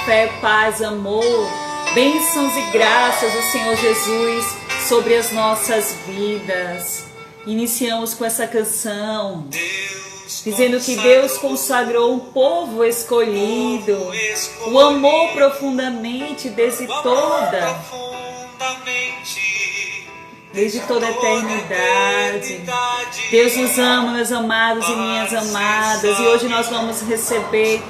Fé, paz, amor, bênçãos e graças do Senhor Jesus sobre as nossas vidas. Iniciamos com essa canção, dizendo que Deus consagrou um povo escolhido, o amou profundamente desde toda a eternidade. Deus nos ama, meus amados e minhas amadas, e hoje nós vamos receber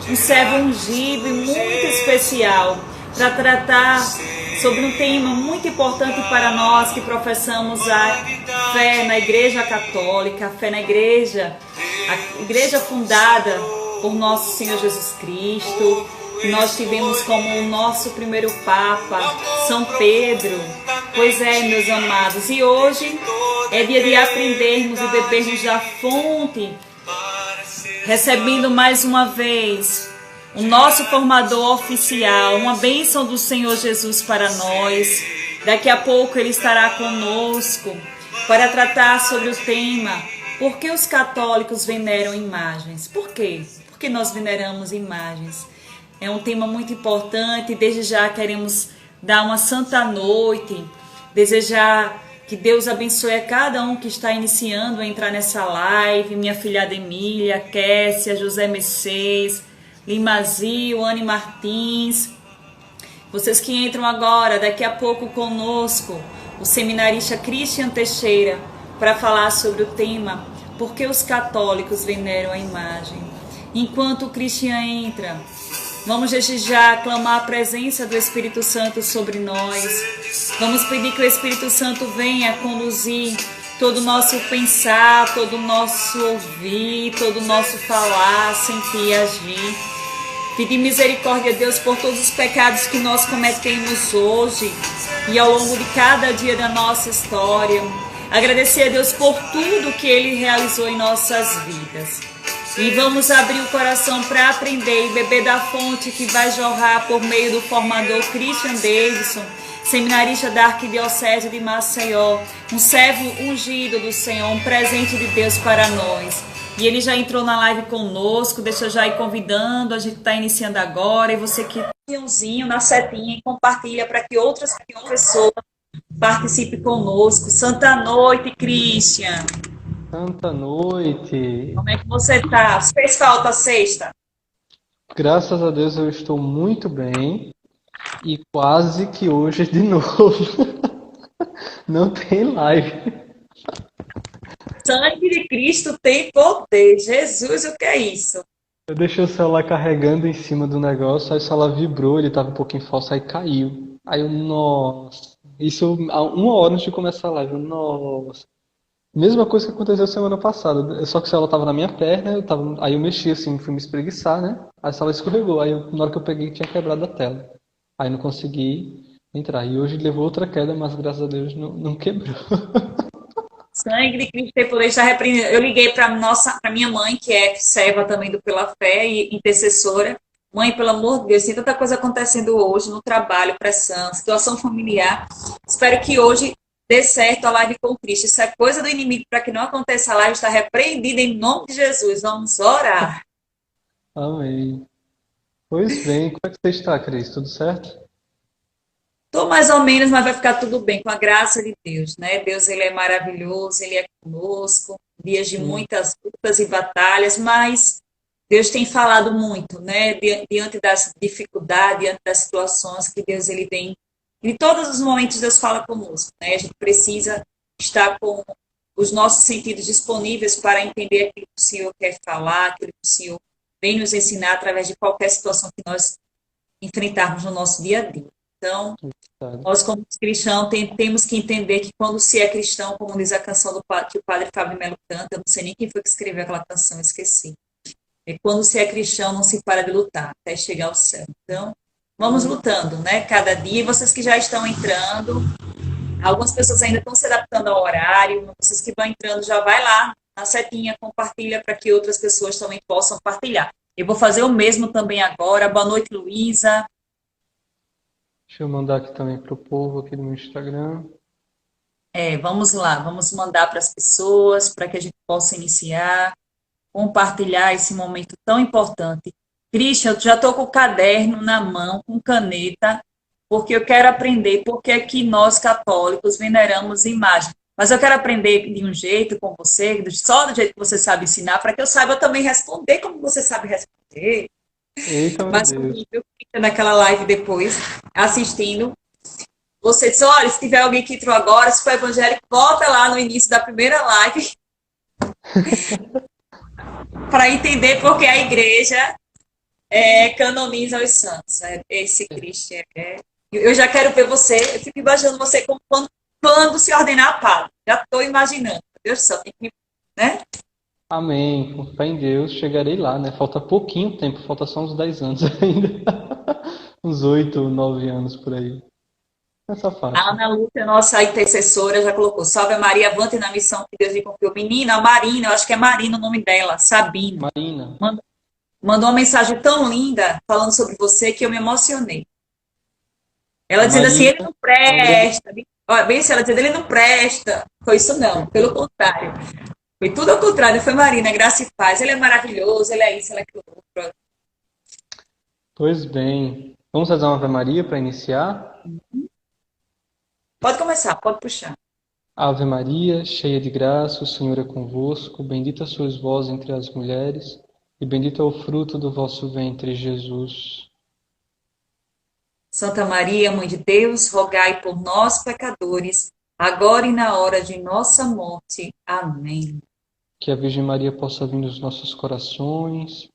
um servo ungido e muito especial para tratar sobre um tema muito importante para nós que professamos a fé na Igreja Católica, a fé na Igreja, a Igreja fundada por nosso Senhor Jesus Cristo. Nós tivemos como o nosso primeiro Papa, São Pedro. Pois é, meus amados, e hoje é dia de aprendermos e bebermos da fonte, recebendo mais uma vez o nosso formador oficial, uma bênção do Senhor Jesus para nós. Daqui a pouco ele estará conosco para tratar sobre o tema: por que os católicos veneram imagens? Por quê? Porque nós veneramos imagens. É um tema muito importante. Desde já queremos dar uma santa noite, desejar que Deus abençoe a cada um que está iniciando a entrar nessa live, minha filhada Emília, Kessia, José Mercedes, Limazio, Anne Martins, vocês que entram agora, daqui a pouco conosco, o seminarista Christian Teixeira, para falar sobre o tema, por que os católicos veneram a imagem. Enquanto o Christian entra, vamos desde já clamar a presença do Espírito Santo sobre nós. Vamos pedir que o Espírito Santo venha conduzir todo o nosso pensar, todo o nosso ouvir, todo o nosso falar, sentir e agir. Pedir misericórdia a Deus por todos os pecados que nós cometemos hoje e ao longo de cada dia da nossa história. Agradecer a Deus por tudo que Ele realizou em nossas vidas. E vamos abrir o coração para aprender e beber da fonte que vai jorrar por meio do formador Christian Davidson, seminarista da Arquidiocese de Maceió, um servo ungido do Senhor, um presente de Deus para nós. E ele já entrou na live conosco, deixa eu já ir convidando, a gente está iniciando agora, e você que tem na setinha e compartilha para que outras pessoas participem conosco. Santa noite, Christian. Santa noite. Como é que você está? Fez falta a sexta? Graças a Deus eu estou muito bem e quase que hoje de novo não tem live. Sangue de Cristo tem poder. Jesus, o que é isso? Eu deixei o celular carregando em cima do negócio, aí o celular vibrou, ele estava um pouquinho falso, aí caiu. Aí eu, nossa, isso há 1 hora antes de começar a live, nossa. Mesma coisa que aconteceu semana passada, só que o celular tava na minha perna, aí eu mexi assim, fui me espreguiçar, né? Aí o celular escorregou, na hora que eu peguei tinha quebrado a tela. Aí não consegui entrar. E hoje levou outra queda, mas graças a Deus não quebrou. Sangue de Cristo tem poder, está repreendendo. Eu liguei para minha mãe, que é serva também do Pela Fé e intercessora. Mãe, pelo amor de Deus, tem tanta coisa acontecendo hoje no trabalho, pressão, situação familiar. Espero que hoje dê certo a live com Cristo. Isso é coisa do inimigo para que não aconteça a live, está repreendida em nome de Jesus. Vamos orar. Amém. Pois bem, como é que você está, Cris? Tudo certo? Estou mais ou menos, mas vai ficar tudo bem, com a graça de Deus, né? Deus, Ele é maravilhoso, Ele é conosco, dias de muitas lutas e batalhas, mas Deus tem falado muito, né? Diante das dificuldades, diante das situações que Deus, Ele tem. Em todos os momentos Deus fala conosco, né? A gente precisa estar com os nossos sentidos disponíveis para entender aquilo que o Senhor quer falar, aquilo que o Senhor vem nos ensinar através de qualquer situação que nós enfrentarmos no nosso dia a dia. Então, nós como cristãos temos que entender que quando se é cristão, como diz a canção que o padre Fábio Melo canta, eu não sei nem quem foi que escreveu aquela canção, eu esqueci. Quando se é cristão, não se para de lutar até chegar ao céu. Então, vamos lutando, né? Cada dia. E vocês que já estão entrando, algumas pessoas ainda estão se adaptando ao horário, vocês que vão entrando, já vai lá na setinha, compartilha para que outras pessoas também possam partilhar. Eu vou fazer o mesmo também agora. Boa noite, Luísa. Deixa eu mandar aqui também para o povo aqui no meu Instagram. Vamos lá, vamos mandar para as pessoas, para que a gente possa iniciar, compartilhar esse momento tão importante Christian, eu já estou com o caderno na mão, com caneta, porque eu quero aprender porque é que nós católicos veneramos imagem. Mas eu quero aprender de um jeito com você, só do jeito que você sabe ensinar, para que eu saiba também responder como você sabe responder. Eita, meu Mas Deus. comigo, eu fico naquela live depois, assistindo. Você disse, olha, se tiver alguém que entrou agora, se for evangélico, volta lá no início da primeira live para entender porque a igreja canoniza os santos. Esse Cristo é. Eu já quero ver você, eu fico imaginando você como quando se ordenar padre. Já estou imaginando. Deus do céu, tem que, né? Amém. Com fé em Deus, chegarei lá, né? Falta pouquinho tempo, falta só uns 10 anos ainda. Uns 8, 9 anos por aí. Nessa A faixa. Ana Lúcia, nossa intercessora, já colocou. Salve a Maria, avante na missão que Deus lhe confiou. Menina, a Marina, eu acho que é Marina o nome dela, Sabino. Marina. Mandou uma mensagem tão linda falando sobre você que eu me emocionei. Ela A dizendo assim, Marina ele não é uma grande. presta. Olha, bem, se ela dizendo, ele não presta. Foi isso não, pelo contrário. Foi tudo ao contrário, foi Marina, graça e paz. Ele é maravilhoso, ele é isso, ele é aquilo outro. Pois bem. Vamos fazer uma Ave Maria para iniciar? Pode começar, pode puxar. Ave Maria, cheia de graça, o Senhor é convosco. Bendita sois vós entre as mulheres, e bendito é o fruto do vosso ventre, Jesus. Santa Maria, Mãe de Deus, rogai por nós, pecadores, agora e na hora de nossa morte. Amém. Que a Virgem Maria possa vir nos nossos corações,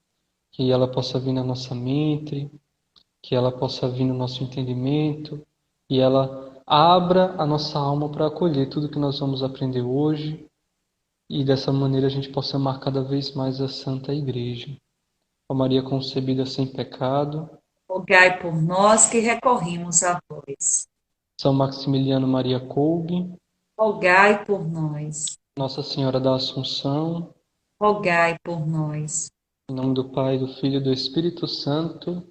que ela possa vir na nossa mente, que ela possa vir no nosso entendimento, e ela abra a nossa alma para acolher tudo que nós vamos aprender hoje, e dessa maneira a gente possa amar cada vez mais a Santa Igreja. Ó Maria concebida sem pecado, Rogai por nós que recorremos a vós. São Maximiliano Maria Kolbe, Rogai por nós. Nossa Senhora da Assunção, Rogai por nós. em nome do Pai, do Filho e do Espírito Santo.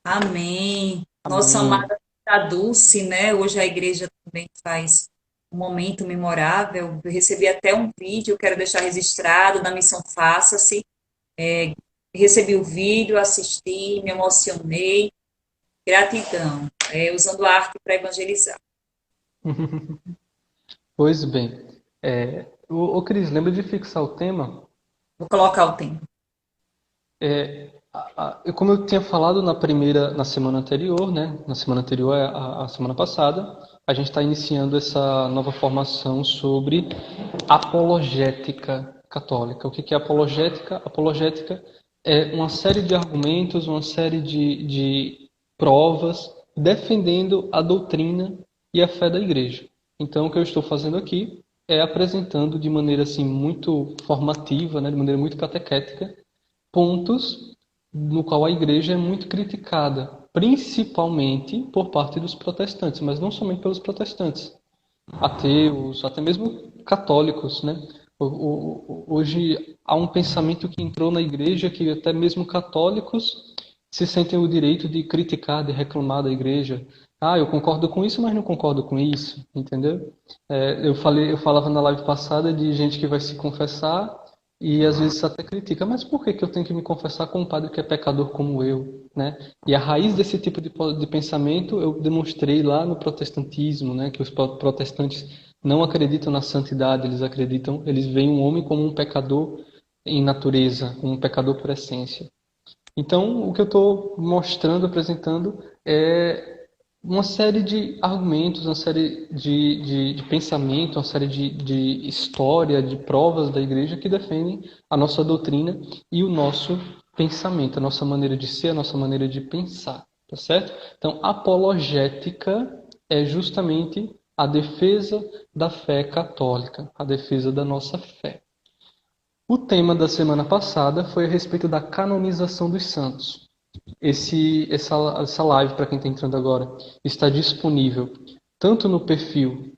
Amém. Nossa Amém. amada Santa Dulce, né? Hoje a igreja também faz um momento memorável. Eu recebi até um vídeo, quero deixar registrado na Missão Faça-se. Recebi o vídeo, assisti, me emocionei. Gratidão. Usando a arte para evangelizar. Pois bem, ô Cris, lembra de fixar o tema? Vou colocar o tempo. Como eu tinha falado na semana anterior, né? Na semana anterior, a semana passada, a gente está iniciando essa nova formação sobre apologética católica. O que é apologética? Apologética é uma série de argumentos, uma série de provas defendendo a doutrina e a fé da Igreja. Então, o que eu estou fazendo aqui é apresentando de maneira assim muito formativa, né? De maneira muito catequética, pontos no qual a igreja é muito criticada, principalmente por parte dos protestantes, mas não somente pelos protestantes, ateus, até mesmo católicos, né? Hoje há um pensamento que entrou na igreja que até mesmo católicos se sentem o direito de criticar, de reclamar da igreja. Ah, eu concordo com isso, mas não concordo com isso, entendeu? Eu falava na live passada de gente que vai se confessar e às vezes até critica, mas por que eu tenho que me confessar com um padre que é pecador como eu, né? E a raiz desse tipo de pensamento eu demonstrei lá no protestantismo, né? Que os protestantes não acreditam na santidade, eles veem um homem como um pecador em natureza, como um pecador por essência. Então, o que eu estou mostrando, apresentando, é uma série de argumentos, uma série de pensamento, uma série de história, de provas da igreja que defendem a nossa doutrina e o nosso pensamento, a nossa maneira de ser, a nossa maneira de pensar, tá certo? Então, apologética é justamente a defesa da fé católica, a defesa da nossa fé. O tema da semana passada foi a respeito da canonização dos santos. Essa live, para quem está entrando agora, está disponível tanto no perfil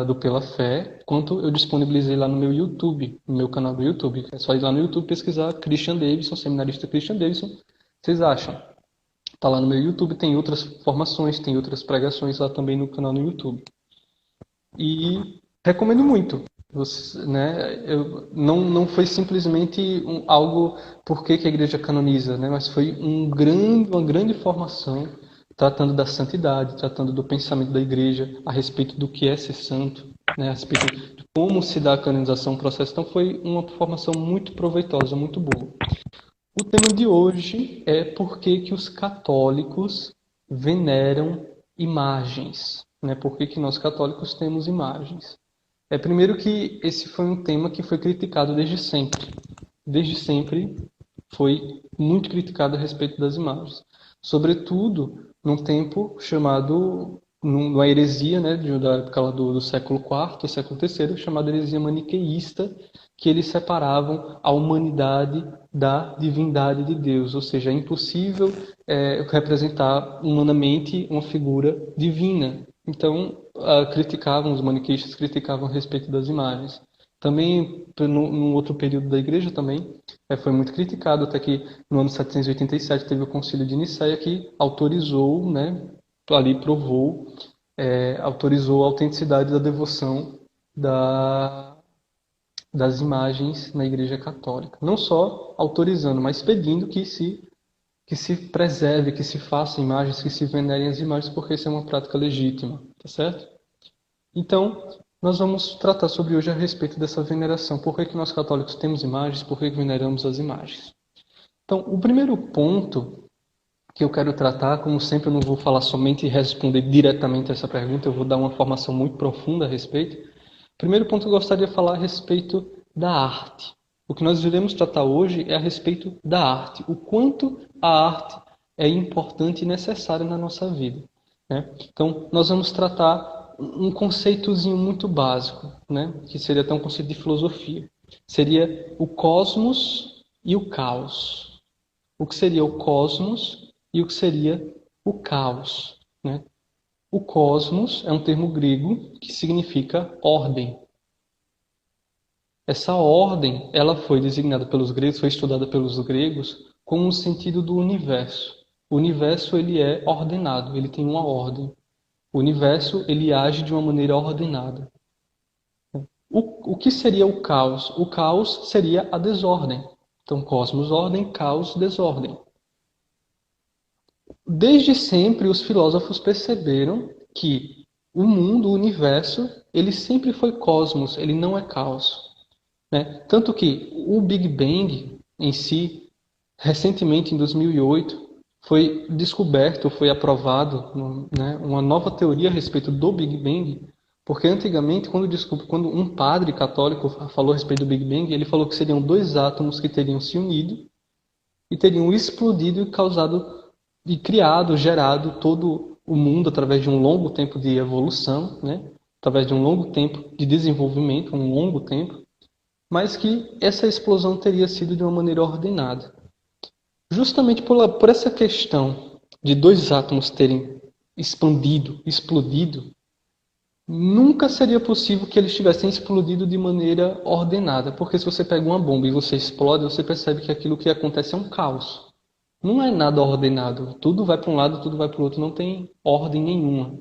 do Pela Fé, quanto eu disponibilizei lá no meu YouTube, no meu canal do YouTube. É só ir lá no YouTube pesquisar Christian Davidson, seminarista Christian Davidson, vocês acham. Está lá no meu YouTube, tem outras formações, tem outras pregações lá também no canal no YouTube. E recomendo muito. Né, não foi simplesmente algo porque que a igreja canoniza, né, mas foi uma grande formação tratando da santidade, tratando do pensamento da igreja a respeito do que é ser santo, né, a respeito de como se dá a canonização, o processo. Então foi uma formação muito proveitosa, muito boa. O tema de hoje é por que os católicos veneram imagens, né? Por que nós católicos temos imagens? Primeiro que esse foi um tema que foi criticado desde sempre. Desde sempre foi muito criticado a respeito das imagens. Sobretudo num tempo chamado, numa heresia, né, da época lá do século IV, século III, chamada heresia maniqueísta, que eles separavam a humanidade da divindade de Deus. Ou seja, é impossível representar humanamente uma figura divina. Então, os maniqueístas criticavam a respeito das imagens. Também, num outro período da igreja também, foi muito criticado, até que no ano 787 teve o Concílio de Nicéia que autorizou, né, ali provou, autorizou a autenticidade da devoção das imagens na igreja católica. Não só autorizando, mas pedindo que se preserve, que se faça imagens, que se venerem as imagens, porque isso é uma prática legítima, tá certo? Então, nós vamos tratar sobre hoje a respeito dessa veneração. Por que nós católicos temos imagens? Por que veneramos as imagens? Então, o primeiro ponto que eu quero tratar, como sempre eu não vou falar somente e responder diretamente a essa pergunta, eu vou dar uma formação muito profunda a respeito. O primeiro ponto que eu gostaria de falar a respeito da arte. O que nós iremos tratar hoje é a respeito da arte. O quanto a arte é importante e necessária na nossa vida, né? Então, nós vamos tratar um conceitozinho muito básico, né? Que seria até um conceito de filosofia. Seria o cosmos e o caos. O que seria o cosmos e o que seria o caos, né? O cosmos é um termo grego que significa ordem. Essa ordem, ela foi designada pelos gregos, foi estudada pelos gregos como um sentido do universo. O universo, ele é ordenado, ele tem uma ordem. O universo, ele age de uma maneira ordenada. O que seria o caos? O caos seria a desordem. Então, cosmos, ordem, caos, desordem. Desde sempre, os filósofos perceberam que o mundo, o universo, ele sempre foi cosmos, ele não é caos, né? Tanto que o Big Bang em si, recentemente, em 2008, foi descoberto, foi aprovado, né, uma nova teoria a respeito do Big Bang, porque antigamente, quando um padre católico falou a respeito do Big Bang, ele falou que seriam dois átomos que teriam se unido e teriam explodido e causado e criado, gerado todo o mundo através de um longo tempo de evolução, né? Através de um longo tempo de desenvolvimento, um longo tempo, mas que essa explosão teria sido de uma maneira ordenada. Justamente por essa questão de dois átomos terem expandido, explodido, nunca seria possível que eles tivessem explodido de maneira ordenada, porque se você pega uma bomba e você explode, você percebe que aquilo que acontece é um caos. Não é nada ordenado. Tudo vai para um lado, tudo vai para o outro. Não tem ordem nenhuma.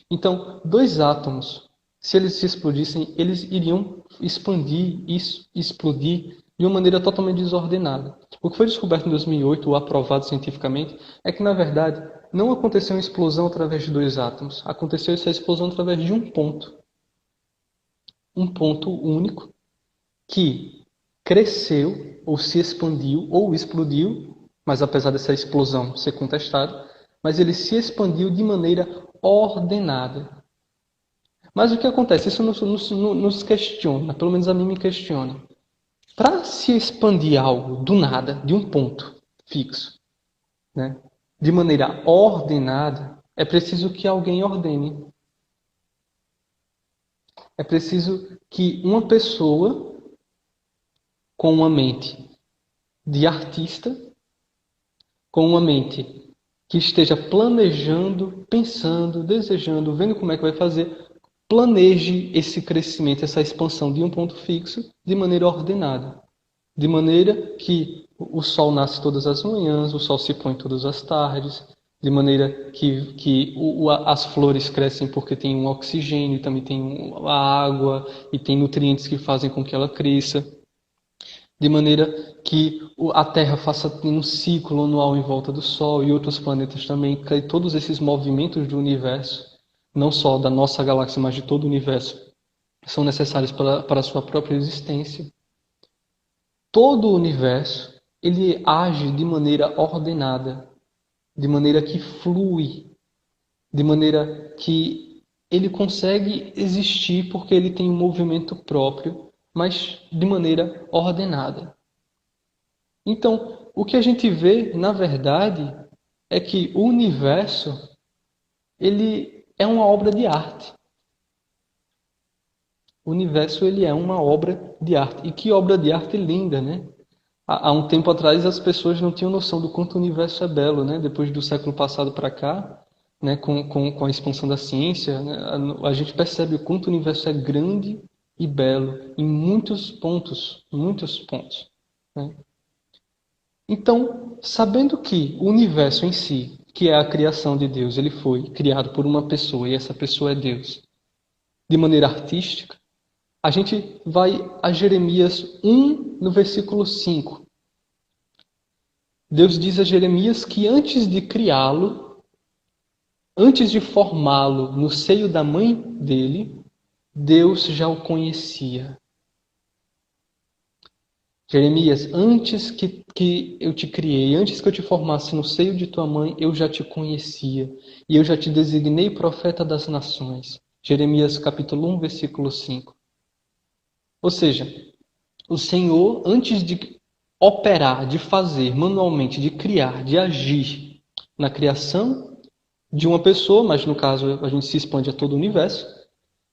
Então, dois átomos, se eles se explodissem, eles iriam expandir e explodir de uma maneira totalmente desordenada. O que foi descoberto em 2008, ou aprovado cientificamente, é que, na verdade, não aconteceu uma explosão através de dois átomos. Aconteceu essa explosão através de um ponto. Um ponto único que cresceu, ou se expandiu, ou explodiu, mas apesar dessa explosão ser contestada, mas ele se expandiu de maneira ordenada. Mas o que acontece? Isso nos questiona, pelo menos a mim me questiona. Para se expandir algo do nada, de um ponto fixo, né, de maneira ordenada, é preciso que alguém ordene. É preciso que uma pessoa com uma mente de artista, com uma mente que esteja planejando, pensando, desejando, vendo como é que vai fazer, planeje esse crescimento, essa expansão de um ponto fixo de maneira ordenada. De maneira que o sol nasce todas as manhãs, o sol se põe todas as tardes, de maneira que as flores crescem porque tem um oxigênio, também tem a água e tem nutrientes que fazem com que ela cresça, de maneira que a Terra faça um ciclo anual em volta do Sol e outros planetas também, que todos esses movimentos do universo, não só da nossa galáxia, mas de todo o universo, são necessários para a sua própria existência. Todo o universo, ele age de maneira ordenada, de maneira que flui, de maneira que ele consegue existir porque ele tem um movimento próprio, mas de maneira ordenada. Então, o que a gente vê, na verdade, é que o universo, ele é uma obra de arte. O universo, ele é uma obra de arte. E que obra de arte linda, né? Há um tempo atrás as pessoas não tinham noção do quanto o universo é belo, né? Depois do século passado para cá, né? Com a expansão da ciência, né? A gente percebe o quanto o universo é grande e belo em muitos pontos, né? Então, sabendo que o universo em si, que é a criação de Deus, ele foi criado por uma pessoa e essa pessoa é Deus, de maneira artística, a gente vai a Jeremias 1, no versículo 5. Deus diz a Jeremias que antes de criá-lo, antes de formá-lo no seio da mãe dele, Deus já o conhecia. Jeremias, antes que eu te criei, antes que eu te formasse no seio de tua mãe, eu já te conhecia. E eu já te designei profeta das nações. Jeremias capítulo 1, versículo 5. Ou seja, o Senhor, antes de operar, de fazer manualmente, de criar, de agir na criação de uma pessoa, mas no caso a gente se expande a todo o universo,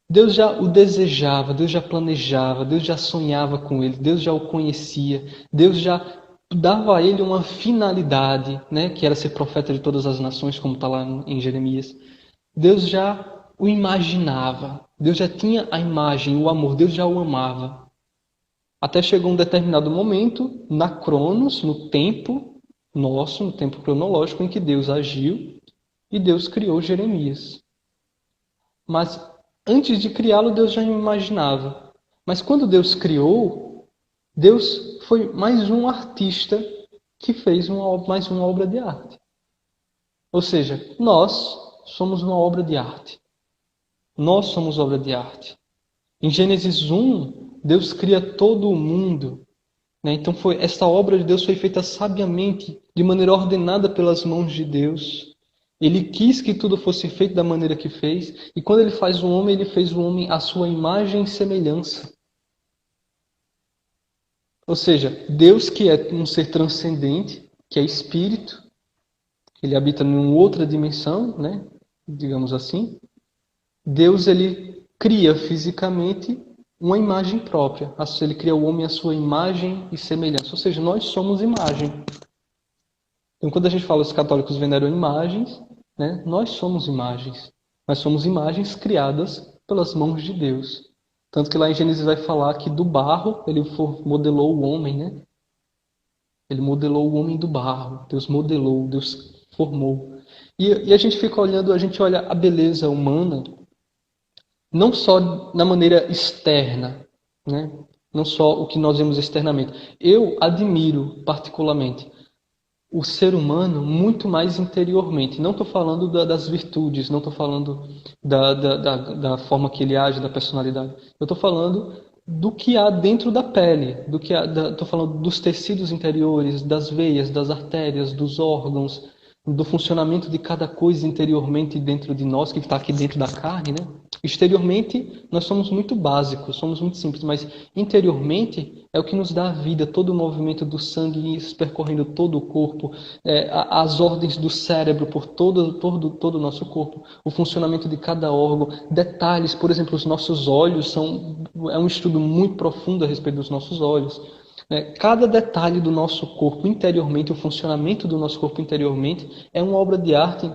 Deus já o desejava, Deus já planejava, Deus já sonhava com ele, Deus já o conhecia, Deus já dava a ele uma finalidade, né, que era ser profeta de todas as nações, como está lá em Jeremias. Deus já o imaginava, Deus já tinha a imagem, o amor, Deus já o amava. Até chegou um determinado momento, na Cronos, no tempo nosso, no tempo cronológico, em que Deus agiu e Deus criou Jeremias. Mas antes de criá-lo, Deus já imaginava. Mas quando Deus criou, Deus foi mais um artista que fez mais uma obra de arte. Ou seja, nós somos uma obra de arte. Nós somos obra de arte. Em Gênesis 1, Deus cria todo o mundo. Né? Então esta obra de Deus foi feita sabiamente, de maneira ordenada pelas mãos de Deus. Ele quis que tudo fosse feito da maneira que fez. E quando ele faz o homem, ele fez o homem à sua imagem e semelhança. Ou seja, Deus, que é um ser transcendente, que é espírito, ele habita em outra dimensão, né? Digamos assim. Deus, ele cria fisicamente uma imagem própria. Ele cria o homem à sua imagem e semelhança. Ou seja, nós somos imagem. Então, quando a gente fala que os católicos veneram imagens, né, nós somos imagens. Nós somos imagens criadas pelas mãos de Deus. Tanto que lá em Gênesis vai falar que do barro ele modelou o homem, né? Ele modelou o homem do barro. Deus modelou, Deus formou. E a gente fica olhando, a gente olha a beleza humana, não só na maneira externa, né? Não só o que nós vemos externamente. Eu admiro particularmente o ser humano muito mais interiormente. Não estou falando das virtudes, não estou falando da forma que ele age, da personalidade. Eu estou falando do que há dentro da pele, estou falando dos tecidos interiores, das veias, das artérias, dos órgãos, do funcionamento de cada coisa interiormente dentro de nós, que está aqui dentro da carne, né? Exteriormente, nós somos muito básicos, somos muito simples, mas interiormente é o que nos dá a vida, todo o movimento do sangue percorrendo todo o corpo, as ordens do cérebro por todo o nosso corpo, o funcionamento de cada órgão, detalhes, por exemplo, os nossos olhos é um estudo muito profundo a respeito dos nossos olhos. Cada detalhe do nosso corpo interiormente, o funcionamento do nosso corpo interiormente, é uma obra de arte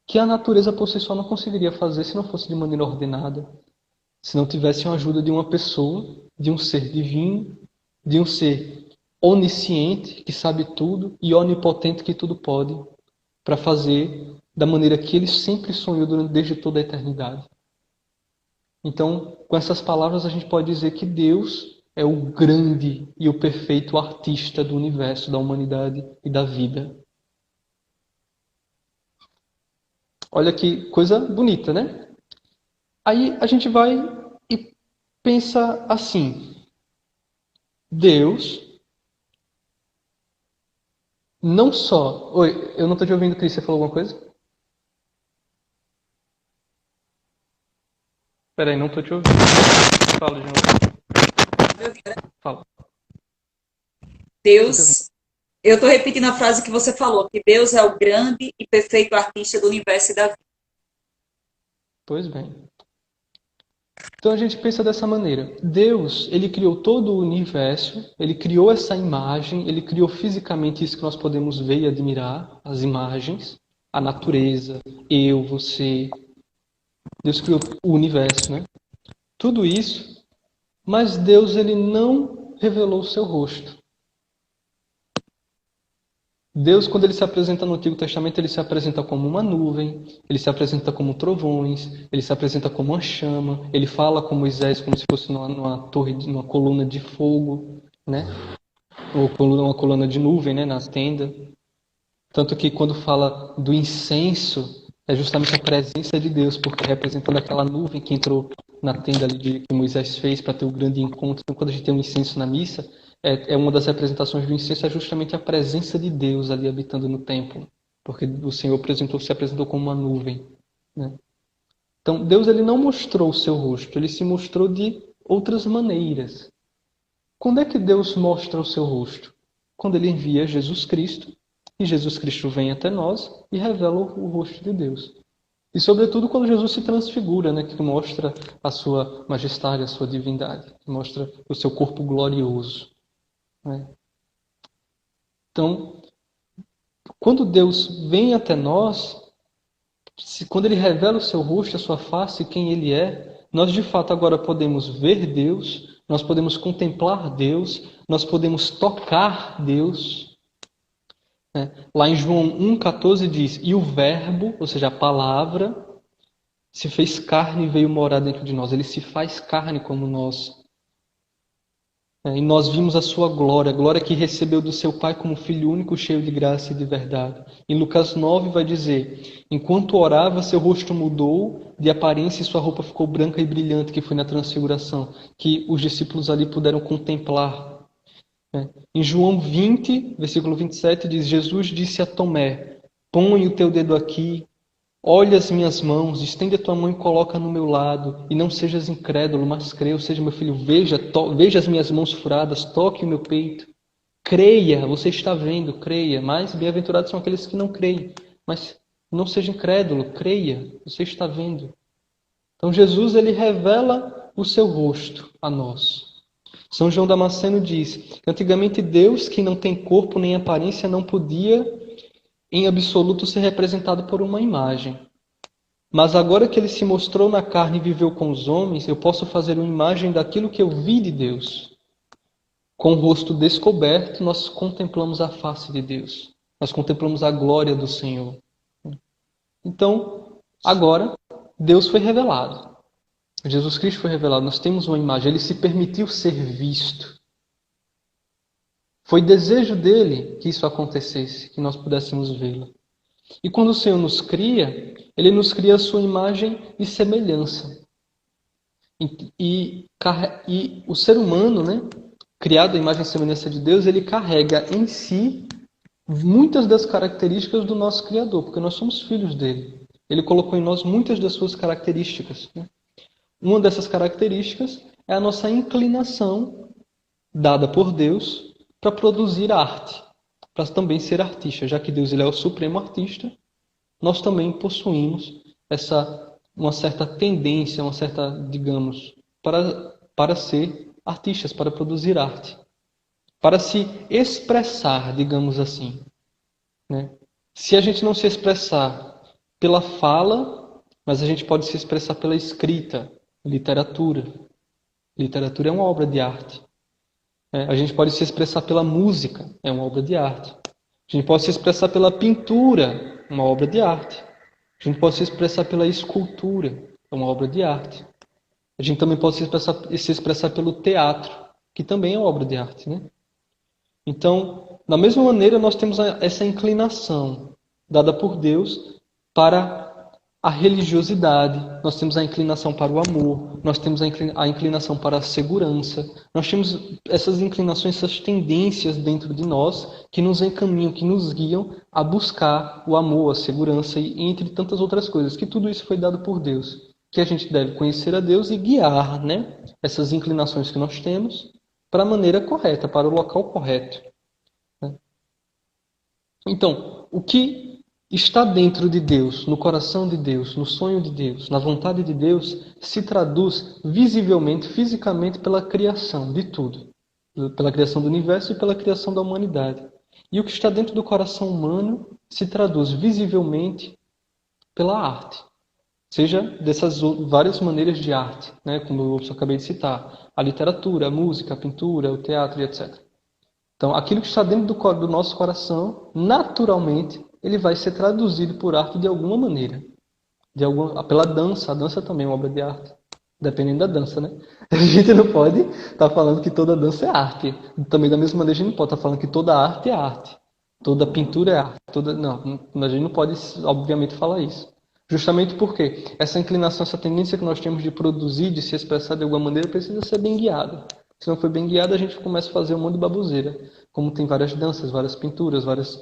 que a natureza por si só não conseguiria fazer se não fosse de maneira ordenada, se não tivesse a ajuda de uma pessoa, de um ser divino, de um ser onisciente, que sabe tudo, e onipotente, que tudo pode. para fazer da maneira que ele sempre sonhou desde toda a eternidade. Então, com essas palavras, a gente pode dizer que Deus é o grande e o perfeito artista do universo, da humanidade e da vida. Olha que coisa bonita, né? Aí a gente vai e pensa assim: Deus não só... Oi, eu não estou te ouvindo, Cris, você falou alguma coisa? Peraí, não estou te ouvindo. Fala de novo. Fala. Deus, eu estou repetindo a frase que você falou, que Deus é o grande e perfeito artista do universo e da vida. Pois bem. Então a gente pensa dessa maneira. Deus, ele criou todo o universo, ele criou essa imagem, ele criou fisicamente isso que nós podemos ver e admirar, as imagens, a natureza, eu, você. Deus criou o universo, né? Tudo isso, mas Deus, ele não revelou o seu rosto. Deus, quando ele se apresenta no Antigo Testamento, ele se apresenta como uma nuvem, ele se apresenta como trovões, ele se apresenta como uma chama, ele fala com Moisés como se fosse numa torre, numa coluna de fogo, né? Ou uma coluna de nuvem, né? Na tenda. Tanto que quando fala do incenso, é justamente a presença de Deus, porque representando aquela nuvem que entrou na tenda ali que Moisés fez para ter o grande encontro. Então, quando a gente tem um incenso na missa, é uma das representações do incenso, é justamente a presença de Deus ali habitando no templo, porque o Senhor se apresentou como uma nuvem, né? Então, Deus, ele não mostrou o seu rosto, ele se mostrou de outras maneiras. Quando é que Deus mostra o seu rosto? Quando ele envia Jesus Cristo, e Jesus Cristo vem até nós e revela o rosto de Deus. E, sobretudo, quando Jesus se transfigura, né, que mostra a sua majestade, a sua divindade, que mostra o seu corpo glorioso, né? Então, quando Deus vem até nós, quando ele revela o seu rosto, a sua face, quem ele é, nós de fato agora podemos ver Deus, nós podemos contemplar Deus, nós podemos tocar Deus. Lá em João 1,14 diz: e o verbo, ou seja, a palavra, se fez carne e veio morar dentro de nós. Ele se faz carne como nós. E nós vimos a sua glória, a glória que recebeu do seu Pai como Filho único, cheio de graça e de verdade. Em Lucas 9 vai dizer: enquanto orava, seu rosto mudou de aparência e sua roupa ficou branca e brilhante, que foi na transfiguração, que os discípulos ali puderam contemplar. Em João 20, versículo 27, diz: Jesus disse a Tomé: põe o teu dedo aqui, olha as minhas mãos, estende a tua mão e coloca no meu lado, e não sejas incrédulo, mas crê. Ou seja, meu filho, veja as minhas mãos furadas, toque o meu peito, creia, você está vendo, creia. Mas bem-aventurados são aqueles que não creem, mas não seja incrédulo, creia, você está vendo. Então Jesus, ele revela o seu rosto a nós. São João Damasceno diz que antigamente Deus, que não tem corpo nem aparência, não podia em absoluto ser representado por uma imagem. Mas agora que ele se mostrou na carne e viveu com os homens, eu posso fazer uma imagem daquilo que eu vi de Deus. Com o rosto descoberto, nós contemplamos a face de Deus. Nós contemplamos a glória do Senhor. Então, agora, Deus foi revelado. Jesus Cristo foi revelado, nós temos uma imagem, ele se permitiu ser visto. Foi desejo dele que isso acontecesse, que nós pudéssemos vê-lo. E quando o Senhor nos cria, ele nos cria a sua imagem e semelhança. E o ser humano, né, criado à imagem e semelhança de Deus, ele carrega em si muitas das características do nosso Criador, porque nós somos filhos dele. Ele colocou em nós muitas das suas características, né? Uma dessas características é a nossa inclinação, dada por Deus, para produzir arte, para também ser artista. Já que Deus ele é o supremo artista, nós também possuímos uma certa tendência, uma certa, digamos, para ser artistas, para produzir arte, para se expressar, digamos assim, né? Se a gente não se expressar pela fala, mas a gente pode se expressar pela escrita, literatura. Literatura é uma obra de arte. A gente pode se expressar pela música, é uma obra de arte. A gente pode se expressar pela pintura, uma obra de arte. A gente pode se expressar pela escultura, é uma obra de arte. A gente também pode se expressar pelo teatro, que também é obra de arte, né? Então, da mesma maneira, nós temos essa inclinação dada por Deus para a religiosidade, nós temos a inclinação para o amor, nós temos a inclinação para a segurança, nós temos essas inclinações, essas tendências dentro de nós que nos encaminham, que nos guiam a buscar o amor, a segurança e entre tantas outras coisas, que tudo isso foi dado por Deus, que a gente deve conhecer a Deus e guiar, né, essas inclinações que nós temos para a maneira correta, para o local correto. Então, o que está dentro de Deus, no coração de Deus, no sonho de Deus, na vontade de Deus, se traduz visivelmente, fisicamente, pela criação de tudo. Pela criação do universo e pela criação da humanidade. E o que está dentro do coração humano se traduz visivelmente pela arte. Seja dessas várias maneiras de arte, né, como eu acabei de citar. A literatura, a música, a pintura, o teatro e etc. Então, aquilo que está dentro do nosso coração, naturalmente, ele vai ser traduzido por arte de alguma maneira. Pela dança. A dança também é uma obra de arte. Dependendo da dança, né? A gente não pode estar falando que toda dança é arte. Também da mesma maneira a gente não pode estar falando que toda arte é arte. Toda pintura é arte. Não, a gente não pode, obviamente, falar isso. Justamente porque essa inclinação, essa tendência que nós temos de produzir, de se expressar de alguma maneira, precisa ser bem guiada. Se não for bem guiada, a gente começa a fazer um monte de baboseira. Como tem várias danças, várias pinturas, várias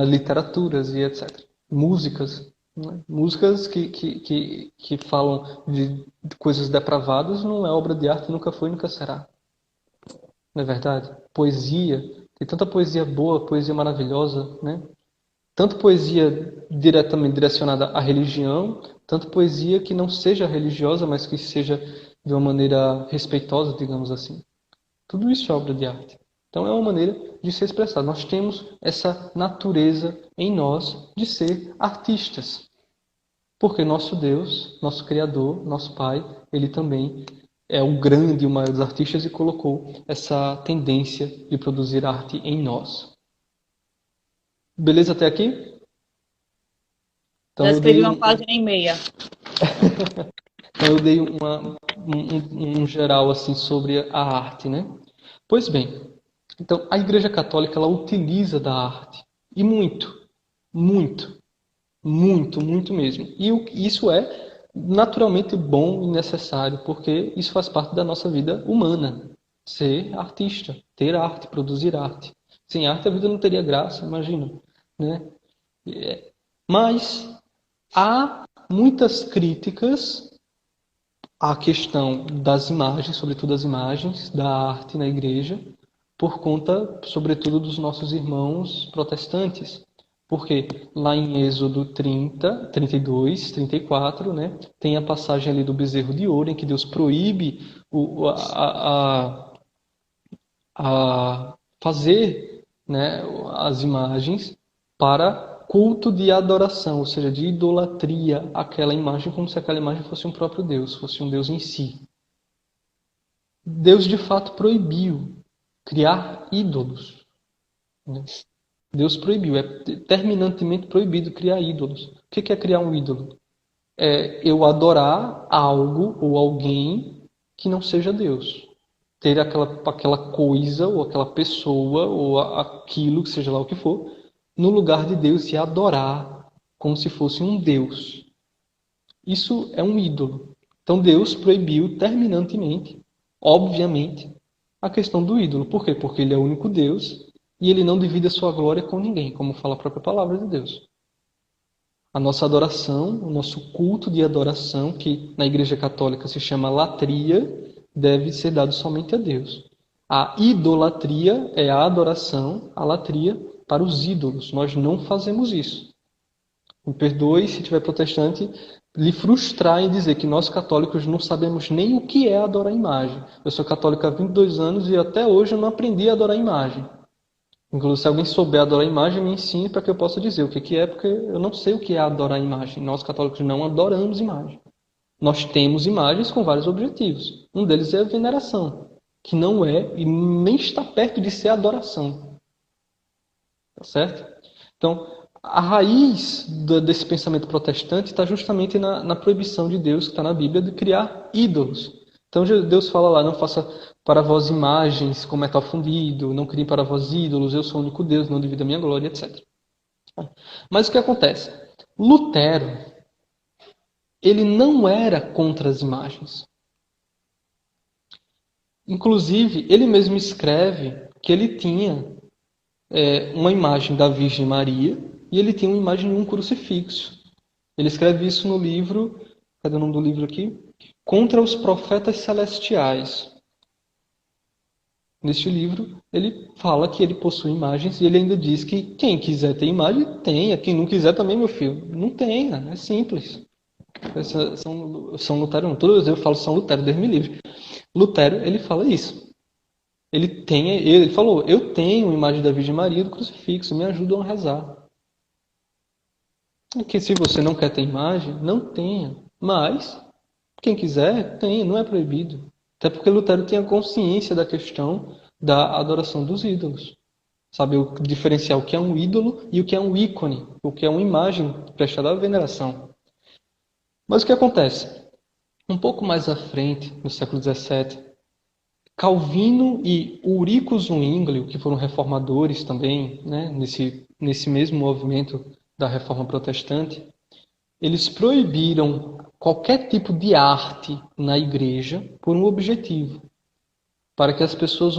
literaturas e etc. Músicas. Né? Músicas que falam de coisas depravadas não é obra de arte, nunca foi e nunca será. Não é verdade? Poesia. Tem tanta poesia boa, poesia maravilhosa, né? Tanto poesia diretamente direcionada à religião, tanto poesia que não seja religiosa, mas que seja de uma maneira respeitosa, digamos assim. Tudo isso é obra de arte. Então é uma maneira de se expressar. Nós temos essa natureza em nós de ser artistas. Porque nosso Deus, nosso Criador, nosso Pai, Ele também é o grande e o maior dos artistas e colocou essa tendência de produzir arte em nós. Beleza até aqui? Então, já escrevi uma página e meia. Então eu dei um geral assim sobre a arte, né? Pois bem, então a Igreja Católica ela utiliza da arte e muito, muito, muito, muito mesmo. E isso é naturalmente bom e necessário, porque isso faz parte da nossa vida humana. Ser artista, ter arte, produzir arte. Sem arte a vida não teria graça, imagina, né? Mas há muitas críticas à questão das imagens, sobretudo as imagens da arte na igreja, por conta, sobretudo, dos nossos irmãos protestantes. Porque lá em Êxodo 30, 32, 34, né, tem a passagem ali do bezerro de ouro, em que Deus proíbe a fazer, né, as imagens para culto de adoração, ou seja, de idolatria àquela imagem, como se aquela imagem fosse um próprio Deus, fosse um Deus em si. Deus de fato proibiu criar ídolos. Deus proibiu, é terminantemente proibido criar ídolos. O que é criar um ídolo? É eu adorar algo ou alguém que não seja Deus. Ter aquela coisa ou aquela pessoa ou aquilo, que seja lá o que for, no lugar de Deus e adorar como se fosse um Deus. Isso é um ídolo. Então Deus proibiu terminantemente, obviamente, a questão do ídolo. Por quê? Porque ele é o único Deus e ele não divide a sua glória com ninguém, como fala a própria palavra de Deus. A nossa adoração, o nosso culto de adoração, que na Igreja Católica se chama latria, deve ser dado somente a Deus. A idolatria é a adoração, a latria, para os ídolos. Nós não fazemos isso. Me perdoe se tiver protestante lhe frustrar em dizer que nós católicos não sabemos nem o que é adorar a imagem. Eu sou católico há 22 anos e até hoje eu não aprendi a adorar a imagem. Inclusive, se alguém souber adorar a imagem, me ensine para que eu possa dizer o que é, porque eu não sei o que é adorar a imagem. Nós católicos não adoramos imagem. Nós temos imagens com vários objetivos. Um deles é a veneração, que não é e nem está perto de ser adoração. Tá certo? Então, A raiz desse pensamento protestante está justamente na proibição de Deus, que está na Bíblia, de criar ídolos. Então Deus fala lá, não faça para vós imagens com metal fundido, não crie para vós ídolos, eu sou o único Deus, não divida a minha glória, etc. Mas o que acontece? Lutero, ele não era contra as imagens. Inclusive, ele mesmo escreve que ele tinha uma imagem da Virgem Maria e ele tinha uma imagem de um crucifixo. Ele escreve isso no livro, cadê o nome do livro aqui? Contra os Profetas Celestiais. Neste livro, ele fala que ele possui imagens e ele ainda diz que quem quiser ter imagem, tenha. Quem não quiser também, meu filho, não tenha. É simples. São Lutero, todas eu falo São Lutero, Deus me livre. Lutero, ele fala isso. Ele falou, eu tenho a imagem da Virgem Maria do crucifixo, me ajudam a rezar. Que se você não quer ter imagem, não tenha. Mas, quem quiser, tenha, não é proibido. Até porque Lutero tinha consciência da questão da adoração dos ídolos. Sabe, diferenciar o que é um ídolo e o que é um ícone, o que é uma imagem prestada à veneração. Mas o que acontece? Um pouco mais à frente, no século XVII, Calvino e Ulrico Zwinglio, que foram reformadores também, né, nesse mesmo movimento da Reforma Protestante, eles proibiram qualquer tipo de arte na igreja por um objetivo, para que as pessoas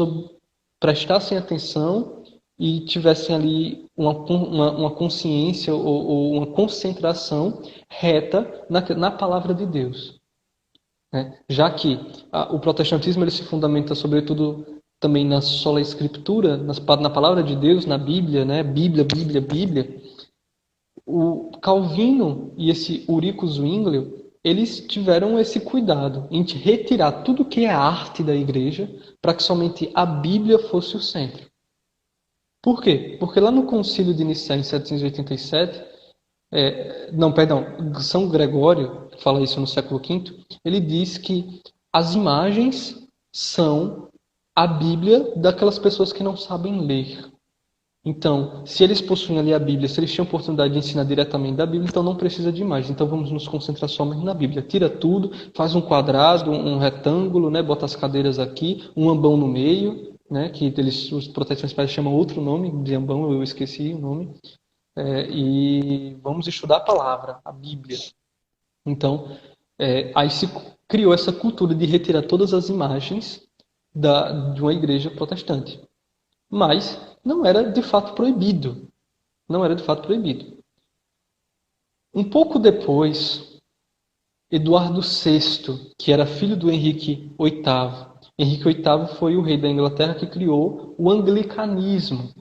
prestassem atenção e tivessem ali uma consciência ou uma concentração reta na palavra de Deus. Já que o protestantismo ele se fundamenta sobretudo também na sola escritura, na palavra de Deus, na Bíblia, né? Bíblia. O Calvino e esse Ulrico Zwinglio, eles tiveram esse cuidado em retirar tudo que é arte da igreja para que somente a Bíblia fosse o centro. Por quê? Porque lá no Concílio de Nicéia, em 787, São Gregório, que fala isso no século V, ele diz que as imagens são a Bíblia daquelas pessoas que não sabem ler. Então, se eles possuem ali a Bíblia, se eles tinham oportunidade de ensinar diretamente da Bíblia, então não precisa de mais. Então vamos nos concentrar somente na Bíblia. Tira tudo, faz um quadrado, um retângulo, né? Bota as cadeiras aqui, um ambão no meio, né? Que os protestantes chamam outro nome de ambão, eu esqueci o nome. E vamos estudar a palavra, a Bíblia. Então, aí se criou essa cultura de retirar todas as imagens de uma igreja protestante. Mas não era de fato proibido. Não era de fato proibido. Um pouco depois, Eduardo VI, que era filho do Henrique VIII. Henrique VIII foi o rei da Inglaterra que criou o anglicanismo.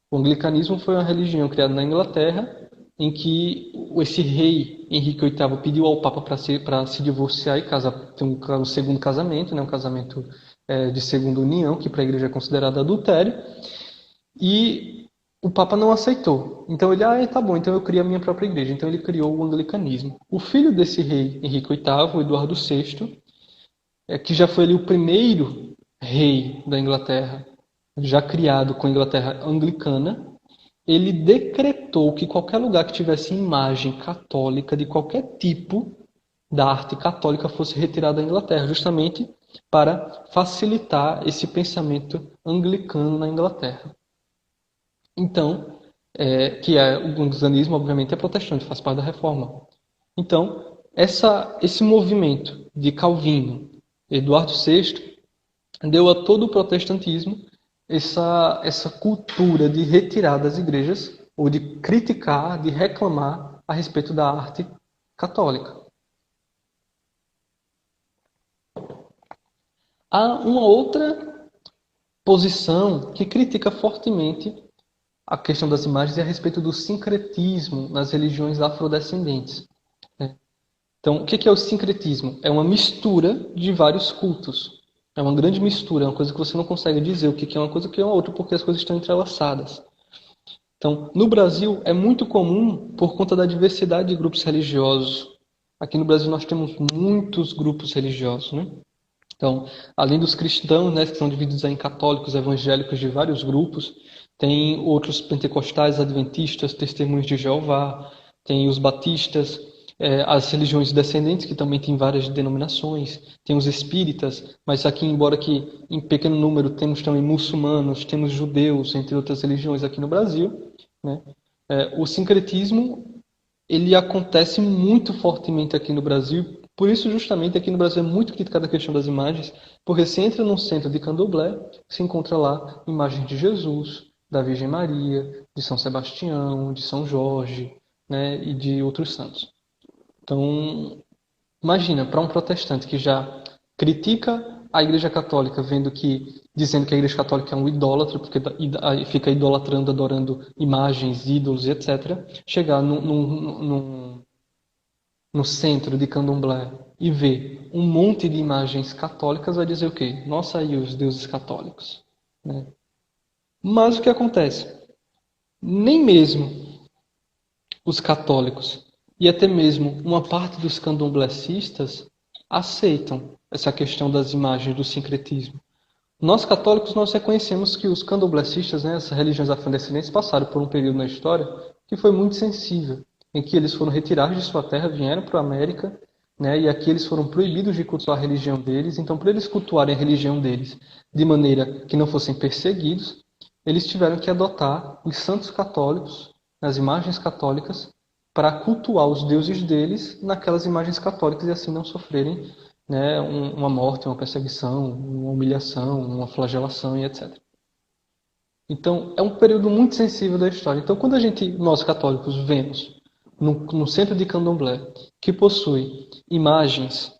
O anglicanismo foi uma religião criada na Inglaterra em que esse rei Henrique VIII pediu ao Papa para se divorciar e ter um segundo casamento, né, um casamento de segunda união, que para a igreja é considerado adultério, e o Papa não aceitou. Então ele, tá bom, então eu crio a minha própria igreja. Então ele criou o anglicanismo. O filho desse rei Henrique VIII, o Eduardo VI, que já foi ali o primeiro rei da Inglaterra, já criado com a Inglaterra anglicana, ele decretou que qualquer lugar que tivesse imagem católica de qualquer tipo da arte católica fosse retirada da Inglaterra, justamente para facilitar esse pensamento anglicano na Inglaterra. Então, o anglicanismo, obviamente, é protestante, faz parte da Reforma. Então, esse movimento de Calvino, Eduardo VI, deu a todo o protestantismo essa cultura de retirar das igrejas, ou de criticar, de reclamar a respeito da arte católica. Há uma outra posição que critica fortemente a questão das imagens e a respeito do sincretismo nas religiões afrodescendentes. Então, o que é o sincretismo? É uma mistura de vários cultos. É uma grande mistura, é uma coisa que você não consegue dizer o que é uma coisa e o que é uma outra, porque as coisas estão entrelaçadas. Então, no Brasil, é muito comum por conta da diversidade de grupos religiosos. Aqui no Brasil nós temos muitos grupos religiosos, né? Então, além dos cristãos, né, que são divididos em católicos, evangélicos, de vários grupos, Tem outros pentecostais, adventistas, testemunhos de Jeová, tem os batistas, as religiões descendentes, que também tem várias denominações, tem os espíritas, mas aqui, embora que em pequeno número, temos também muçulmanos, temos judeus, entre outras religiões aqui no Brasil, né? O sincretismo, ele acontece muito fortemente aqui no Brasil, por isso justamente aqui no Brasil é muito criticada a questão das imagens, porque se entra num centro de candomblé, se encontra lá imagens de Jesus, da Virgem Maria, de São Sebastião, de São Jorge, né, e de outros santos. Então, imagina, para um protestante que já critica a Igreja Católica, dizendo que a Igreja Católica é um idólatra, porque fica idolatrando, adorando imagens, ídolos, etc., chegar no centro de candomblé e ver um monte de imagens católicas, vai dizer o quê? Nossa, aí os deuses católicos, né? Mas o que acontece? Nem mesmo os católicos e até mesmo uma parte dos candomblecistas aceitam essa questão das imagens do sincretismo. Nós católicos, nós reconhecemos que os candomblecistas, né, essas religiões afrodescendentes, passaram por um período na história que foi muito sensível, em que eles foram retirados de sua terra, vieram para a América, né, e aqui eles foram proibidos de cultuar a religião deles. Então, para eles cultuarem a religião deles de maneira que não fossem perseguidos, eles tiveram que adotar os santos católicos, as imagens católicas, para cultuar os deuses deles naquelas imagens católicas e assim não sofrerem, né, uma morte, uma perseguição, uma humilhação, uma flagelação e etc. Então, é um período muito sensível da história. Então, quando nós católicos, vemos no centro de candomblé que possui imagens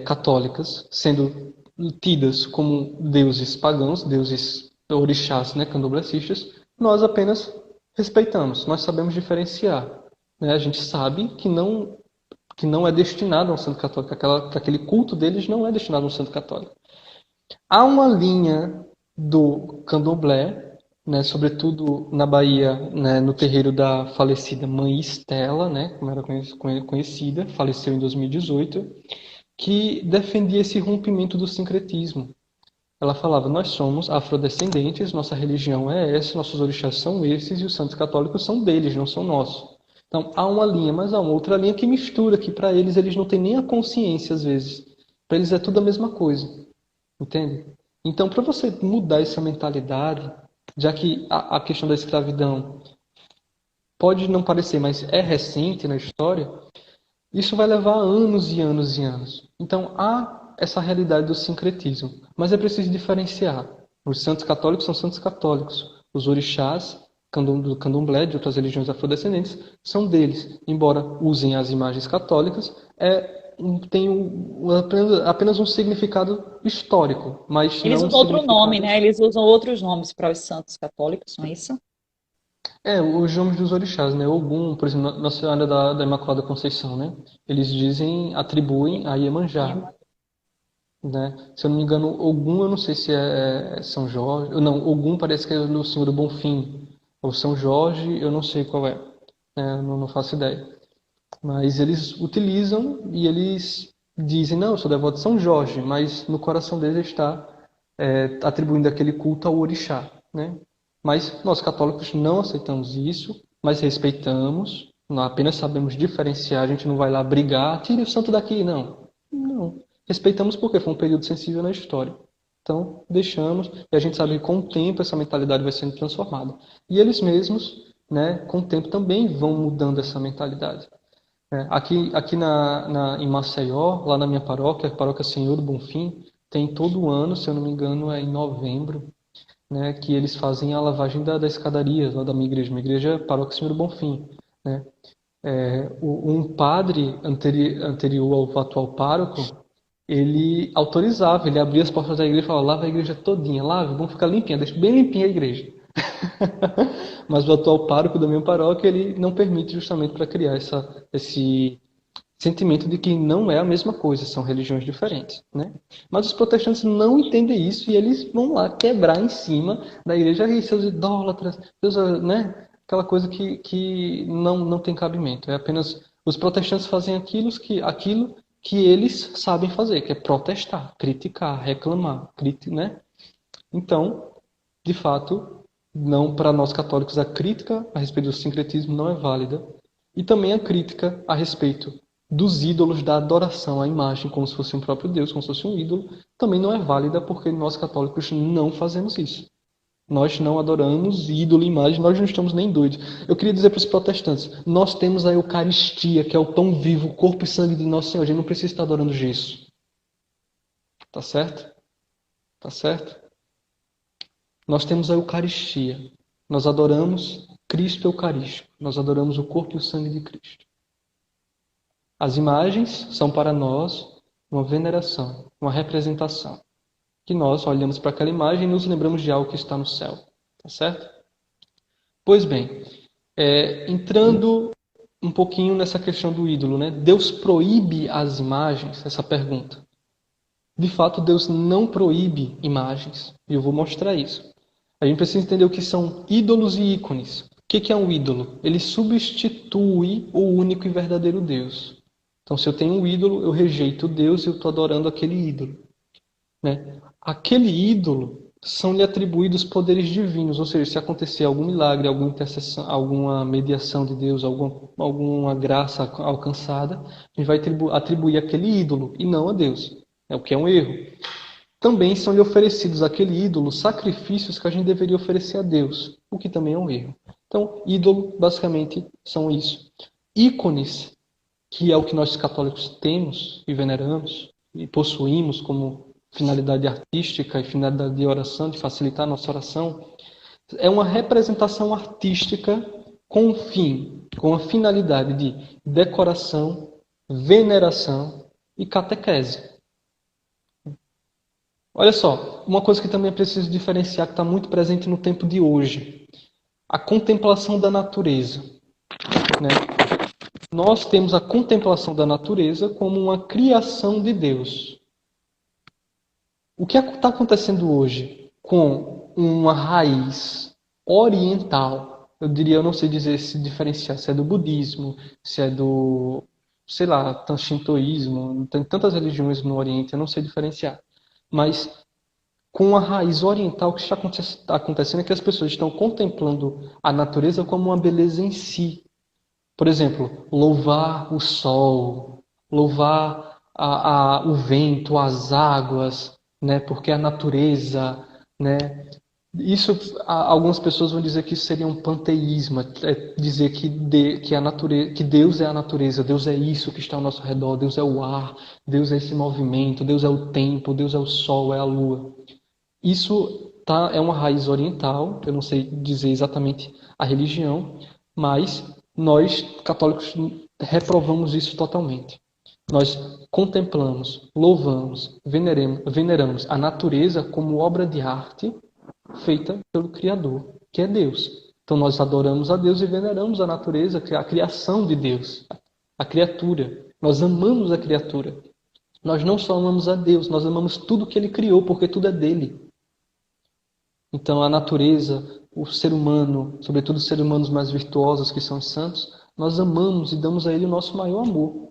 católicas sendo tidas como deuses pagãos, deuses orixás, né, candomblecistas, nós apenas respeitamos, nós sabemos diferenciar, né? A gente sabe que não é destinado a um santo católico, que aquele culto deles não é destinado a um santo católico. Há uma linha do candomblé, né, sobretudo na Bahia, né, no terreiro da falecida Mãe Estela, né, como era conhecida, faleceu em 2018, que defendia esse rompimento do sincretismo. Ela falava: nós somos afrodescendentes, nossa religião é essa, nossos orixás são esses e os santos católicos são deles, não são nossos. Então há uma linha, mas há uma outra linha que mistura, que para eles não têm nem a consciência às vezes. Para eles é tudo a mesma coisa. Entende? Então, para você mudar essa mentalidade, já que a questão da escravidão pode não parecer, mas é recente na história, isso vai levar anos e anos e anos. Então, há essa realidade do sincretismo, mas é preciso diferenciar. Os santos católicos são santos católicos. Os orixás do candomblé, de outras religiões afrodescendentes, são deles. Embora usem as imagens católicas, tem apenas um significado histórico, mas Eles não um usam outro nome, significado... né? Eles usam outros nomes para os santos católicos, não é isso? Os nomes dos orixás, né? Ogum, por exemplo, Nossa Senhora da Imaculada Conceição, né? Eles atribuem a Iemanjá, né? Se eu não me engano, Ogum, eu não sei se é São Jorge, não, Ogum parece que é o Senhor do Bonfim, ou São Jorge, eu não sei qual é, né? Não faço ideia. Mas eles utilizam e eles dizem: não, eu sou devoto de São Jorge, mas no coração deles está atribuindo aquele culto ao orixá, né? Mas nós católicos não aceitamos isso, mas respeitamos, não apenas sabemos diferenciar, a gente não vai lá brigar, tire o santo daqui, não. Não. Respeitamos porque foi um período sensível na história. Então, deixamos, e a gente sabe que com o tempo essa mentalidade vai sendo transformada. E eles mesmos, né, com o tempo também vão mudando essa mentalidade. Aqui em Maceió, lá na minha paróquia, a paróquia Senhor do Bonfim, tem todo ano, se eu não me engano, é em novembro, né, que eles fazem a lavagem da escadaria lá da minha igreja paróquia Senhor do Bonfim, né? Um padre anterior ao atual pároco, ele autorizava, ele abria as portas da igreja e falava: lava a igreja todinha, lave, vamos ficar limpinha, deixa bem limpinha a igreja. Mas o atual pároco da minha paróquia, ele não permite, justamente para criar esse sentimento de que não é a mesma coisa, são religiões diferentes, né? Mas os protestantes não entendem isso e eles vão lá quebrar em cima da igreja, e seus idólatras, seus, né? Aquela coisa que não tem cabimento. É apenas os protestantes fazem aquilo que eles sabem fazer, que é protestar, criticar, reclamar, né? Então, de fato, Não, para nós católicos, a crítica a respeito do sincretismo não é válida. E também a crítica a respeito dos ídolos, da adoração à imagem, como se fosse um próprio Deus, como se fosse um ídolo, também não é válida porque nós católicos não fazemos isso. Nós não adoramos ídolo e imagem, nós não estamos nem doidos. Eu queria dizer para os protestantes, nós temos a Eucaristia, que é o pão vivo, o corpo e sangue de Nosso Senhor. A gente não precisa estar adorando gesso. Tá certo? Tá certo? Nós temos a Eucaristia. Nós adoramos Cristo Eucarístico. Nós adoramos o corpo e o sangue de Cristo. As imagens são para nós uma veneração, uma representação. Que nós olhamos para aquela imagem e nos lembramos de algo que está no céu. Tá certo? Pois bem, entrando um pouquinho nessa questão do ídolo, né? Deus proíbe as imagens? Essa pergunta. De fato, Deus não proíbe imagens. E eu vou mostrar isso. A gente precisa entender o que são ídolos e ícones. O que é um ídolo? Ele substitui o único e verdadeiro Deus. Então, se eu tenho um ídolo, eu rejeito Deus e eu estou adorando aquele ídolo. Né? Aquele ídolo são-lhe atribuídos poderes divinos, ou seja, se acontecer algum milagre, alguma intercessão, alguma mediação de Deus, alguma graça alcançada, a gente vai atribuir aquele ídolo e não a Deus. É o que é um erro. Também são-lhe oferecidos àquele ídolo sacrifícios que a gente deveria oferecer a Deus, o que também é um erro. Então, ídolo, basicamente, são isso. Ícones, que é o que nós católicos temos e veneramos e possuímos como finalidade artística e finalidade de oração, de facilitar a nossa oração, é uma representação artística com um fim, com a finalidade de decoração, veneração e catequese. Olha só, uma coisa que também é preciso diferenciar, que está muito presente no tempo de hoje. A contemplação da natureza. Né? Nós temos a contemplação da natureza como uma criação de Deus. O que está acontecendo hoje com uma raiz oriental, eu não sei dizer se diferenciar, se é do budismo, se é do, sei lá, shintoísmo, tem tantas religiões no Oriente, eu não sei diferenciar. Mas com a raiz oriental, o que está acontecendo é que as pessoas estão contemplando a natureza como uma beleza em si. Por exemplo, louvar o sol, louvar o vento, as águas, né? Porque a natureza, né? Isso, algumas pessoas vão dizer que isso seria um panteísmo, dizer que Deus é a natureza, Deus é isso que está ao nosso redor, Deus é o ar, Deus é esse movimento, Deus é o tempo, Deus é o sol, é a lua. Isso é uma raiz oriental, eu não sei dizer exatamente a religião, mas nós, católicos, reprovamos isso totalmente. Nós contemplamos, louvamos, veneramos a natureza como obra de arte feita pelo Criador, que é Deus. Então nós adoramos a Deus e veneramos a natureza, que é a criação de Deus, a criatura. Nós amamos a criatura. Nós não só amamos a Deus, nós amamos tudo que Ele criou, porque tudo é dele. Então a natureza, o ser humano, sobretudo os seres humanos mais virtuosos, que são os santos, nós amamos e damos a Ele o nosso maior amor.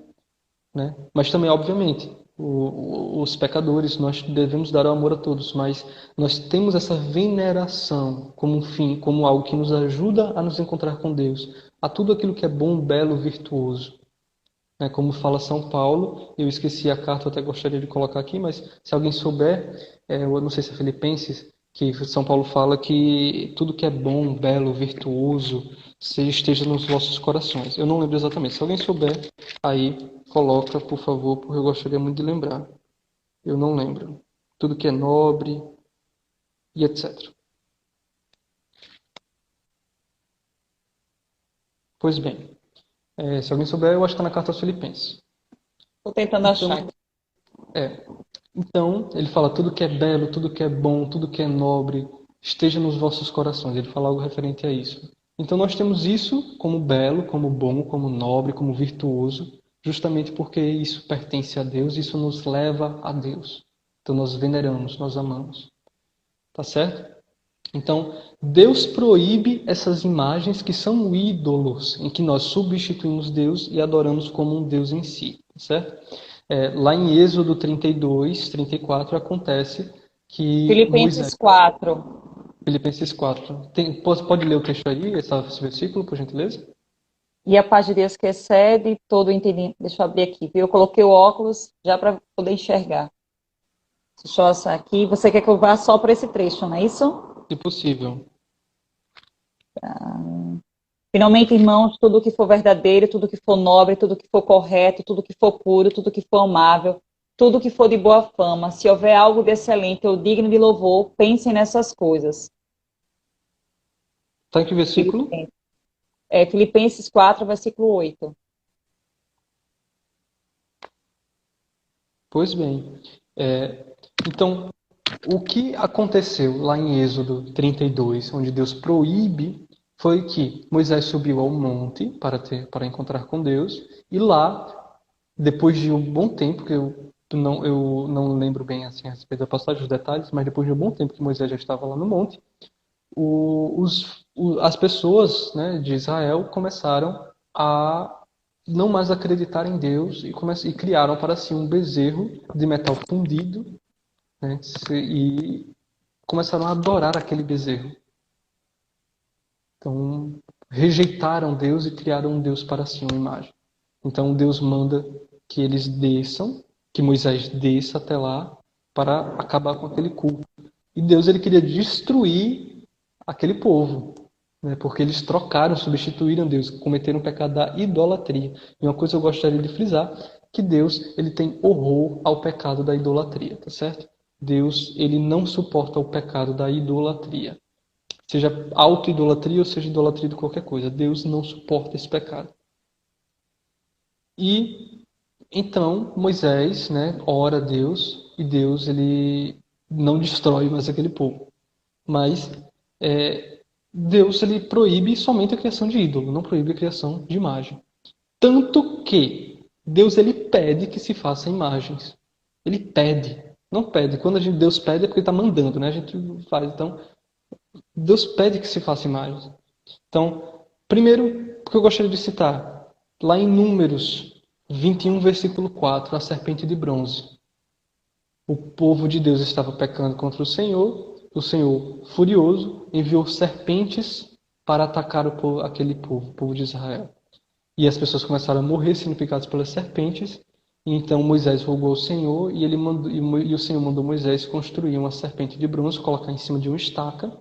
Né? Mas também, obviamente, os pecadores, nós devemos dar o amor a todos, mas nós temos essa veneração como um fim, como algo que nos ajuda a nos encontrar com Deus, a tudo aquilo que é bom, belo, virtuoso. Né? Como fala São Paulo, eu esqueci a carta, eu até gostaria de colocar aqui, mas se alguém souber, eu não sei se é Filipenses, que São Paulo fala que tudo que é bom, belo, virtuoso, esteja nos vossos corações. Eu não lembro exatamente. Se alguém souber, aí coloca, por favor, porque eu gostaria muito de lembrar. Eu não lembro. Tudo que é nobre e etc. Pois bem, se alguém souber, eu acho que está na carta aos Filipenses. Estou tentando achar. Então, ele fala tudo que é belo, tudo que é bom, tudo que é nobre, esteja nos vossos corações. Ele fala algo referente a isso. Então nós temos isso como belo, como bom, como nobre, como virtuoso, justamente porque isso pertence a Deus, isso nos leva a Deus. Então nós veneramos, nós amamos. Tá certo? Então, Deus proíbe essas imagens que são ídolos, em que nós substituímos Deus e adoramos como um Deus em si. Tá certo? Lá em Êxodo 32, 34, acontece que Filipenses 4. Filipenses 4. Pode ler o texto aí, esse versículo, por gentileza? E a paz de Deus que excede todo o entendimento. Deixa eu abrir aqui, viu? Eu coloquei o óculos já para poder enxergar. Deixa eu passar aqui. Você quer que eu vá só para esse trecho, não é isso? Se possível. Finalmente, irmãos, tudo que for verdadeiro, tudo que for nobre, tudo que for correto, tudo que for puro, tudo que for amável, tudo que for de boa fama, se houver algo de excelente ou digno de louvor, pensem nessas coisas. Tá em que versículo? Filipenses 4, versículo 8. Pois bem. Então, o que aconteceu lá em Êxodo 32, onde Deus proíbe, foi que Moisés subiu ao monte para encontrar com Deus, e lá, depois de um bom tempo, que eu não lembro bem assim, a respeito da passagem, os detalhes, mas depois de um bom tempo que Moisés já estava lá no monte, as pessoas, né, de Israel começaram a não mais acreditar em Deus e criaram para si um bezerro de metal fundido, né, e começaram a adorar aquele bezerro. Então, rejeitaram Deus e criaram um Deus para si, uma imagem. Então, Deus manda que eles desçam, que Moisés desça até lá para acabar com aquele culto. E Deus ele queria destruir aquele povo, né? Porque eles trocaram, substituíram Deus, cometeram o pecado da idolatria. E uma coisa que eu gostaria de frisar, que Deus ele tem horror ao pecado da idolatria, tá certo? Deus ele não suporta o pecado da idolatria. Seja auto-idolatria ou seja idolatria de qualquer coisa. Deus não suporta esse pecado. E então Moisés, né, ora a Deus e Deus ele não destrói mais aquele povo. Mas Deus ele proíbe somente a criação de ídolo, não proíbe a criação de imagem. Tanto que Deus ele pede que se faça imagens. Ele pede, não pede. Quando Deus pede é porque ele está mandando, né? A gente faz. Então, Deus pede que se faça imagens. Então, primeiro, porque eu gostaria de citar, lá em Números 21, versículo 4, a serpente de bronze. O povo de Deus estava pecando contra o Senhor, furioso, enviou serpentes para atacar aquele povo, o povo de Israel. E as pessoas começaram a morrer sendo picadas pelas serpentes. E então Moisés rogou ao Senhor e o Senhor mandou Moisés construir uma serpente de bronze, colocar em cima de uma estaca.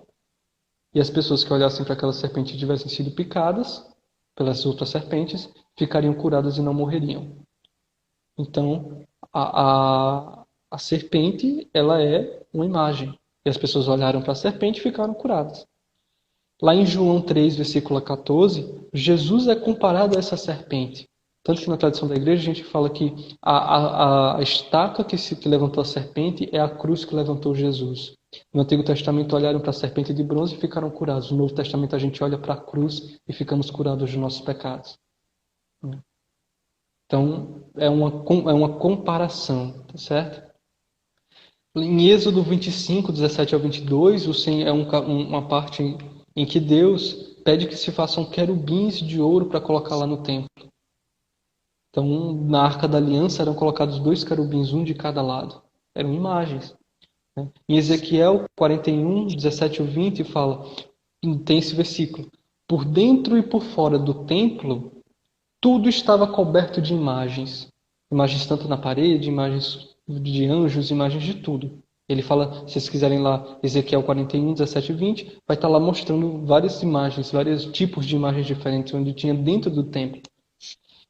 E as pessoas que olhassem para aquela serpente e tivessem sido picadas pelas outras serpentes, ficariam curadas e não morreriam. Então, a serpente, ela é uma imagem. E as pessoas olharam para a serpente e ficaram curadas. Lá em João 3, versículo 14, Jesus é comparado a essa serpente. Tanto que na tradição da igreja a gente fala que a estaca que levantou a serpente é a cruz que levantou Jesus. No Antigo Testamento olharam para a serpente de bronze e ficaram curados. No Novo Testamento a gente olha para a cruz e ficamos curados dos nossos pecados. Então é uma comparação, tá certo? Em Êxodo 25, 17 ao 22, uma parte em que Deus pede que se façam querubins de ouro para colocar lá no templo. Então, na Arca da Aliança eram colocados 2 querubins, um de cada lado. Eram imagens. Em Ezequiel 41, 17 ao 20, tem esse versículo. Por dentro e por fora do templo, tudo estava coberto de imagens. Imagens tanto na parede, imagens de anjos, imagens de tudo. Ele fala, se vocês quiserem lá, Ezequiel 41, 17 e 20, vai estar lá mostrando várias imagens, vários tipos de imagens diferentes, onde tinha dentro do templo.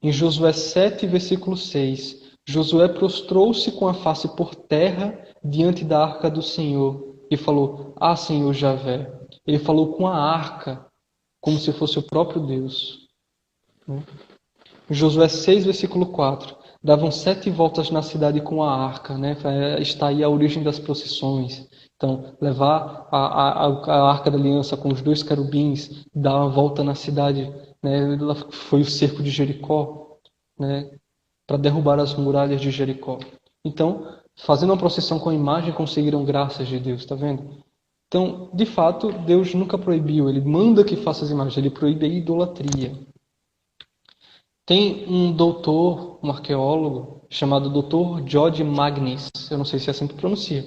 Em Josué 7, versículo 6, Josué prostrou-se com a face por terra diante da arca do Senhor e falou, Senhor Javé. Ele falou com a arca, como se fosse o próprio Deus. Em Josué 6, versículo 4, davam 7 voltas na cidade com a arca, né? Está aí a origem das procissões. Então, levar a arca da aliança com os 2 querubins, dar uma volta na cidade, né? Foi o cerco de Jericó, né? Para derrubar as muralhas de Jericó. Então, fazendo uma procissão com a imagem, conseguiram graças de Deus, tá vendo? Então, de fato, Deus nunca proibiu, Ele manda que faça as imagens, Ele proíbe a idolatria. Tem um doutor, um arqueólogo, chamado Dr. George Magnis, eu não sei se é assim que pronuncia.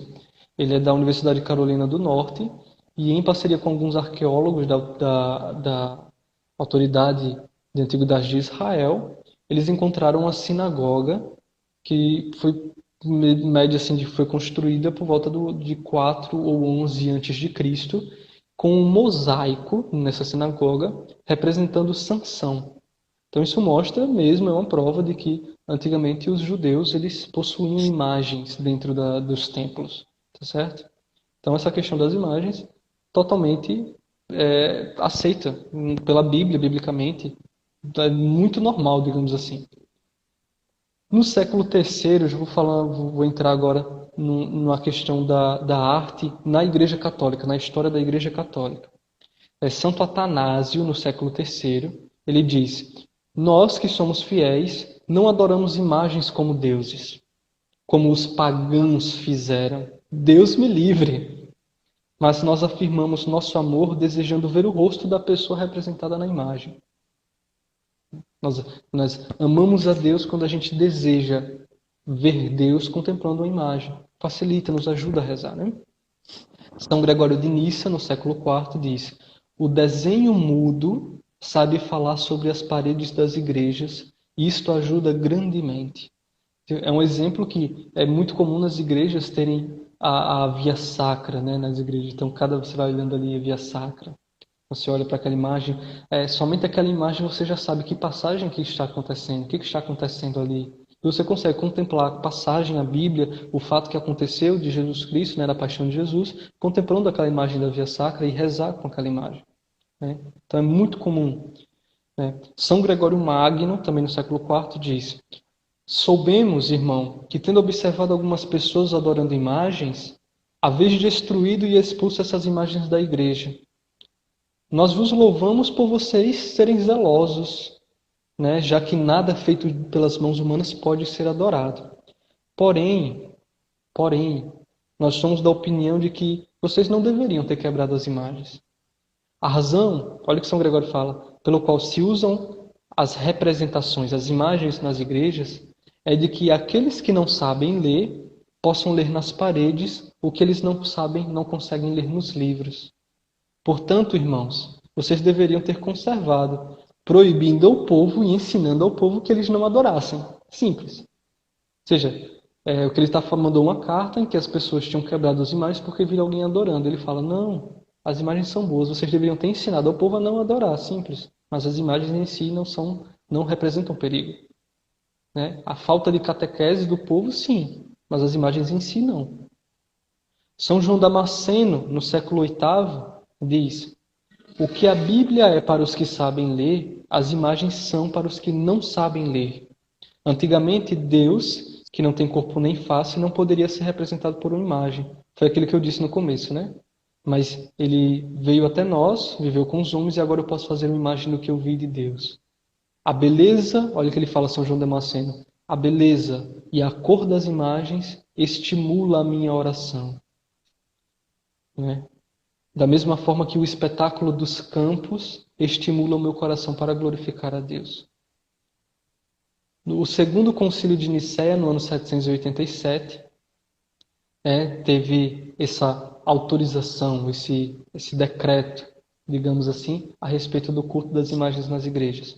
Ele é da Universidade de Carolina do Norte e em parceria com alguns arqueólogos da autoridade de antiguidade de Israel, eles encontraram uma sinagoga que foi média assim, foi construída por volta de 4 ou 11 antes de Cristo, com um mosaico nessa sinagoga representando Sansão. Então isso mostra mesmo, é uma prova de que antigamente os judeus eles possuíam imagens dentro dos templos, tá certo? Então essa questão das imagens totalmente aceita pela Bíblia, biblicamente, é muito normal, digamos assim. No século III, eu vou entrar agora numa questão da arte na Igreja Católica, na história da Igreja Católica. Santo Atanásio, no século III, ele diz: nós que somos fiéis não adoramos imagens como deuses, como os pagãos fizeram. Deus me livre! Mas nós afirmamos nosso amor desejando ver o rosto da pessoa representada na imagem. Nós amamos a Deus quando a gente deseja ver Deus contemplando uma imagem. Facilita, nos ajuda a rezar, né? São Gregório de Nissa, no século IV, diz: o desenho mudo sabe falar sobre as paredes das igrejas e isto ajuda grandemente. É um exemplo que é muito comum nas igrejas terem a via sacra, né, nas igrejas. Então, você vai olhando ali a via sacra. Você olha para aquela imagem, somente aquela imagem você já sabe que passagem que está acontecendo, o que está acontecendo ali. E você consegue contemplar a passagem, a Bíblia, o fato que aconteceu de Jesus Cristo, né, da paixão de Jesus, contemplando aquela imagem da via sacra e rezar com aquela imagem. Né? Então é muito comum. Né? São Gregório Magno, também no século IV, diz: soubemos, irmão, que tendo observado algumas pessoas adorando imagens, haveis destruído e expulso essas imagens da igreja. Nós vos louvamos por vocês serem zelosos, né? Já que nada feito pelas mãos humanas pode ser adorado. Porém, nós somos da opinião de que vocês não deveriam ter quebrado as imagens. A razão, olha o que São Gregório fala, pelo qual se usam as representações, as imagens nas igrejas, é de que aqueles que não sabem ler possam ler nas paredes o que eles não sabem, não conseguem ler nos livros. Portanto, irmãos, vocês deveriam ter conservado, proibindo ao povo e ensinando ao povo que eles não adorassem. Simples. Ou seja, o que ele está falando, mandou uma carta em que as pessoas tinham quebrado as imagens porque viram alguém adorando. Ele fala: não, as imagens são boas, vocês deveriam ter ensinado ao povo a não adorar. Simples. Mas as imagens em si não representam perigo. Né? A falta de catequese do povo, sim, mas as imagens em si, não. São João Damasceno, no século VIII, diz: o que a Bíblia é para os que sabem ler, as imagens são para os que não sabem ler. Antigamente, Deus, que não tem corpo nem face, não poderia ser representado por uma imagem. Foi aquilo que eu disse no começo, né? Mas ele veio até nós, viveu com os homens, e agora eu posso fazer uma imagem do que eu vi de Deus. A beleza, olha o que ele fala, São João Damasceno: a beleza e a cor das imagens estimula a minha oração. Né? Da mesma forma que o espetáculo dos campos estimula o meu coração para glorificar a Deus. No segundo concílio de Nicéia, no ano 787, teve essa autorização, esse decreto, digamos assim, a respeito do culto das imagens nas igrejas.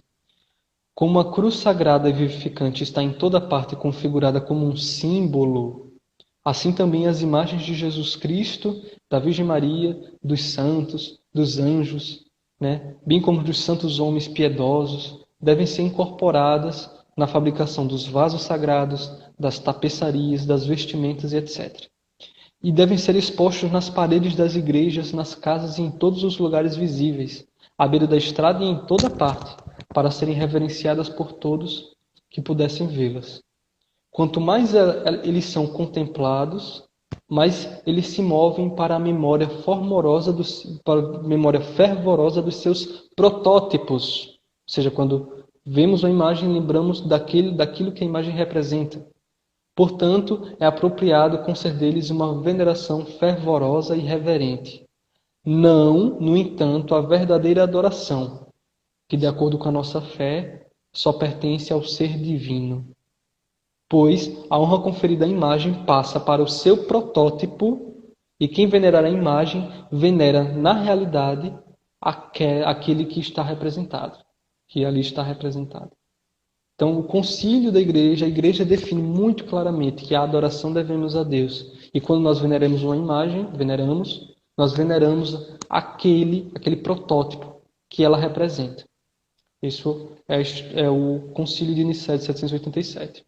Como a cruz sagrada e vivificante está em toda parte configurada como um símbolo, assim também as imagens de Jesus Cristo, da Virgem Maria, dos santos, dos anjos, né, bem como dos santos homens piedosos, devem ser incorporadas na fabricação dos vasos sagrados, das tapeçarias, das vestimentas e etc. E devem ser expostos nas paredes das igrejas, nas casas e em todos os lugares visíveis, à beira da estrada e em toda parte, para serem reverenciadas por todos que pudessem vê-las. Quanto mais eles são contemplados, mais eles se movem para a memória fervorosa dos seus protótipos. Ou seja, quando vemos uma imagem, lembramos daquilo que a imagem representa. Portanto, é apropriado conceder-lhes uma veneração fervorosa e reverente. Não, no entanto, a verdadeira adoração, que, de acordo com a nossa fé, só pertence ao ser divino. Pois a honra conferida à imagem passa para o seu protótipo E quem venerar a imagem, venera na realidade aquele que está representado, que ali está representado. Então, o concílio da igreja, a igreja define muito claramente que a adoração devemos a Deus. E quando nós veneramos uma imagem, nós veneramos aquele protótipo que ela representa. Isso é o concílio de Nicéia de 787.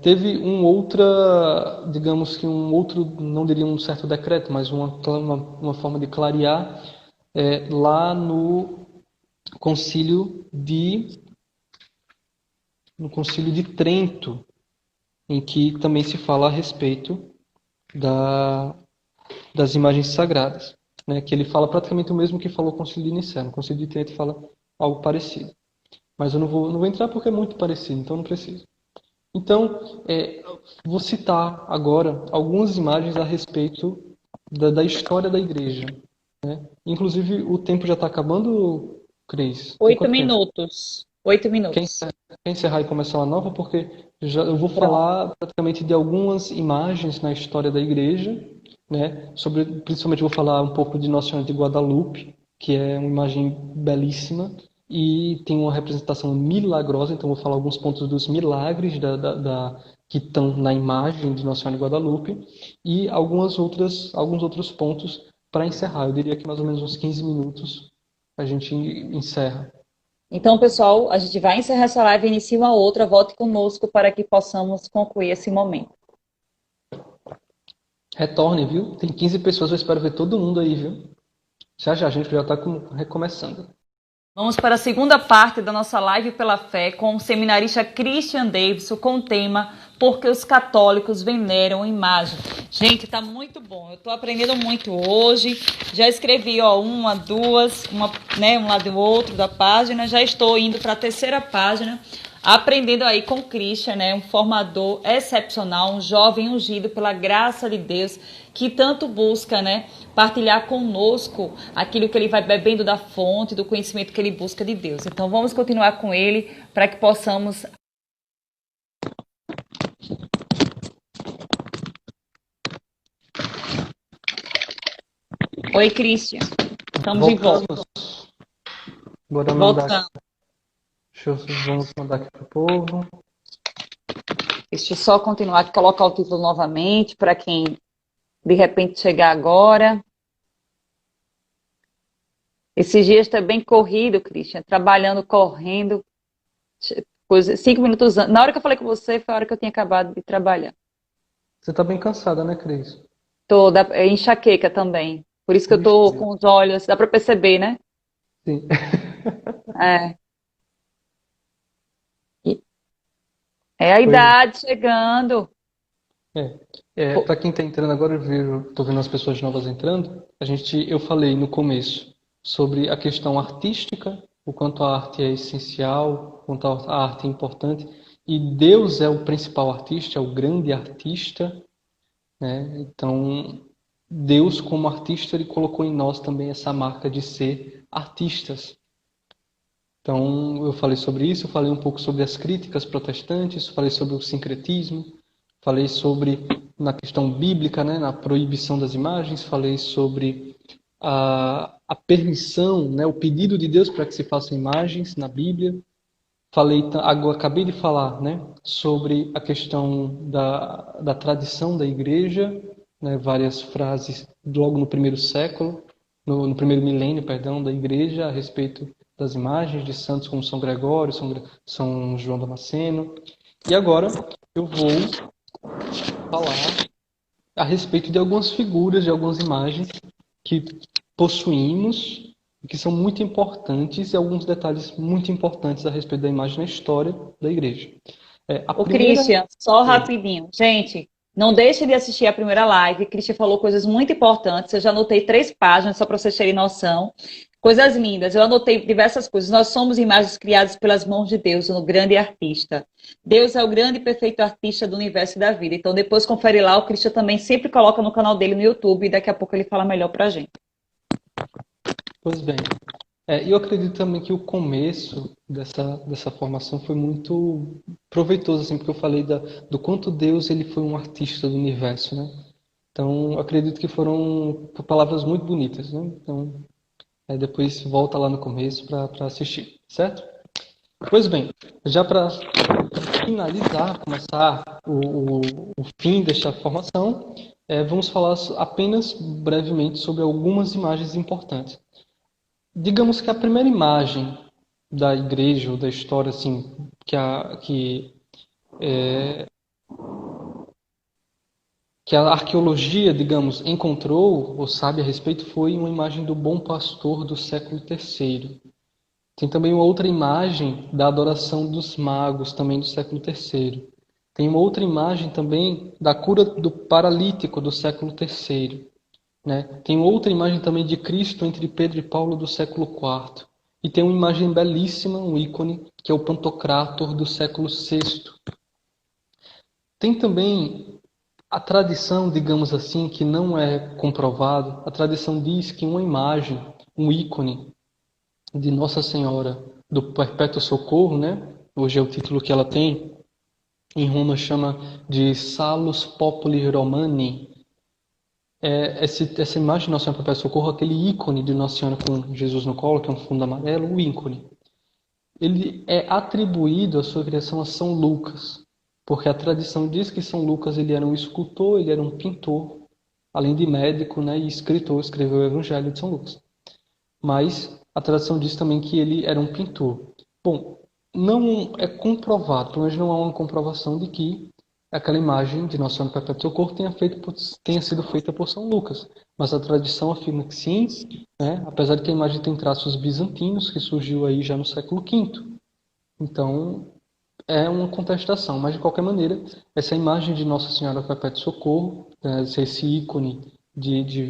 Teve digamos que não diria um certo decreto, mas uma forma de clarear lá concílio no concílio de Trento, em que também se fala a respeito das imagens sagradas, né? Que ele fala praticamente o mesmo que falou o concílio de Nicéia. No concílio de Trento fala algo parecido. Mas eu não vou entrar porque é muito parecido, então não preciso. Então, vou citar agora algumas imagens a respeito da história da igreja, né? Inclusive, o tempo já está acabando, Cris? Tem 8 quanto tempo? minutos. 8 Quer minutos. encerrar e começar uma nova? Porque eu vou Pronto. falar praticamente de algumas imagens na história da igreja, né? Principalmente vou falar um pouco de Nossa Senhora de Guadalupe, que é uma imagem belíssima e tem uma representação milagrosa. Então vou falar alguns pontos dos milagres que estão na imagem de Nossa Senhora de Guadalupe e alguns outros pontos para encerrar. Eu diria que mais ou menos uns 15 minutos a gente encerra. Então, pessoal, a gente vai encerrar essa live e inicia uma outra. Volte conosco para que possamos concluir esse momento. Retorne, viu? Tem 15 pessoas, eu espero ver todo mundo aí, viu? Já já, a gente já está recomeçando. Vamos para a segunda parte da nossa live pela fé com o seminarista Christian Davidson com o tema Porque os católicos veneram imagem. Gente, tá muito bom. Eu tô aprendendo muito hoje. Já escrevi, uma, duas, um lado do outro da página. Já estou indo para a terceira página, aprendendo aí com o Christian, né? Um formador excepcional, um jovem ungido pela graça de Deus, que tanto busca, né, partilhar conosco aquilo que ele vai bebendo da fonte, do conhecimento que ele busca de Deus. Então vamos continuar com ele para que possamos... Oi, Christian. Estamos de volta. Bora mandar. Vamos mandar aqui pro povo. Deixa eu só continuar aqui, colocar o título novamente para quem de repente chegar agora. Esses dias está bem corrido, Christian, trabalhando, correndo, 5 minutos antes. Na hora que eu falei com você, foi a hora que eu tinha acabado de trabalhar. Você está bem cansada, né, Cris? Tô, enxaqueca também. Por isso que eu tô com os olhos, dá para perceber, né? Sim. É a idade chegando. Para quem está entrando agora, estou vendo as pessoas novas entrando. Eu falei no começo sobre a questão artística, o quanto a arte é essencial, o quanto a arte é importante. E Deus é o principal artista, é o grande artista, né? Então, Deus, como artista, ele colocou em nós também essa marca de ser artistas. Então, eu falei sobre isso, eu falei um pouco sobre as críticas protestantes, falei sobre o sincretismo, falei sobre, na questão bíblica, né, na proibição das imagens, falei sobre a permissão, né, o pedido de Deus para que se façam imagens na Bíblia. Acabei de falar, né, sobre a questão da tradição da igreja, né, várias frases logo no primeiro século, no primeiro milênio, perdão, da igreja a respeito das imagens de santos como São Gregório, São João Damasceno. E agora eu vou falar a respeito de algumas figuras, de algumas imagens que possuímos, que são muito importantes, e alguns detalhes muito importantes a respeito da imagem na história da igreja. Christian, só rapidinho. Gente, não deixe de assistir a primeira live. Christian falou coisas muito importantes. Eu já anotei 3 páginas, só para vocês terem noção. Coisas lindas. Eu anotei diversas coisas. Nós somos imagens criadas pelas mãos de Deus, um grande artista. Deus é o grande e perfeito artista do universo e da vida. Então, depois confere lá. O Christian também sempre coloca no canal dele no YouTube. E daqui a pouco ele fala melhor pra gente. Pois bem. Eu acredito também que o começo dessa formação foi muito proveitoso, assim, porque eu falei do quanto Deus ele foi um artista do universo, né? Então, acredito que foram palavras muito bonitas, né? Então, depois volta lá no começo para assistir, certo? Pois bem, já para finalizar, começar o fim desta formação, vamos falar apenas brevemente sobre algumas imagens importantes. Digamos que a primeira imagem da igreja ou da história assim que a arqueologia, digamos, encontrou ou sabe a respeito foi uma imagem do bom pastor do século III. Tem também uma outra imagem da adoração dos magos, também do século III. Tem uma outra imagem também da cura do paralítico do século III. Né? Tem outra imagem também de Cristo entre Pedro e Paulo do século IV. E tem uma imagem belíssima, um ícone, que é o Pantocrátor do século VI. Tem também a tradição, digamos assim, que não é comprovado. A tradição diz que uma imagem, um ícone de Nossa Senhora do Perpétuo Socorro, né? Hoje é o título que ela tem. Em Roma chama de Salus Populi Romani. Essa imagem de Nossa Senhora do Perpétuo Socorro, aquele ícone de Nossa Senhora com Jesus no colo, que é um fundo amarelo, o ícone. Ele é atribuído a sua criação a São Lucas, porque a tradição diz que São Lucas ele era um escultor, ele era um pintor, além de médico, né, e escritor, escreveu o Evangelho de São Lucas. Mas a tradição diz também que ele era um pintor. Bom, não é comprovado, pelo menos não há uma comprovação de que aquela imagem de Nossa Senhora do Perpétuo Socorro tenha sido feita por São Lucas. Mas a tradição afirma que sim, né? Apesar de que a imagem tem traços bizantinos, que surgiu aí já no século V. Então, é uma contestação. Mas, de qualquer maneira, essa imagem de Nossa Senhora do Perpétuo Socorro, esse ícone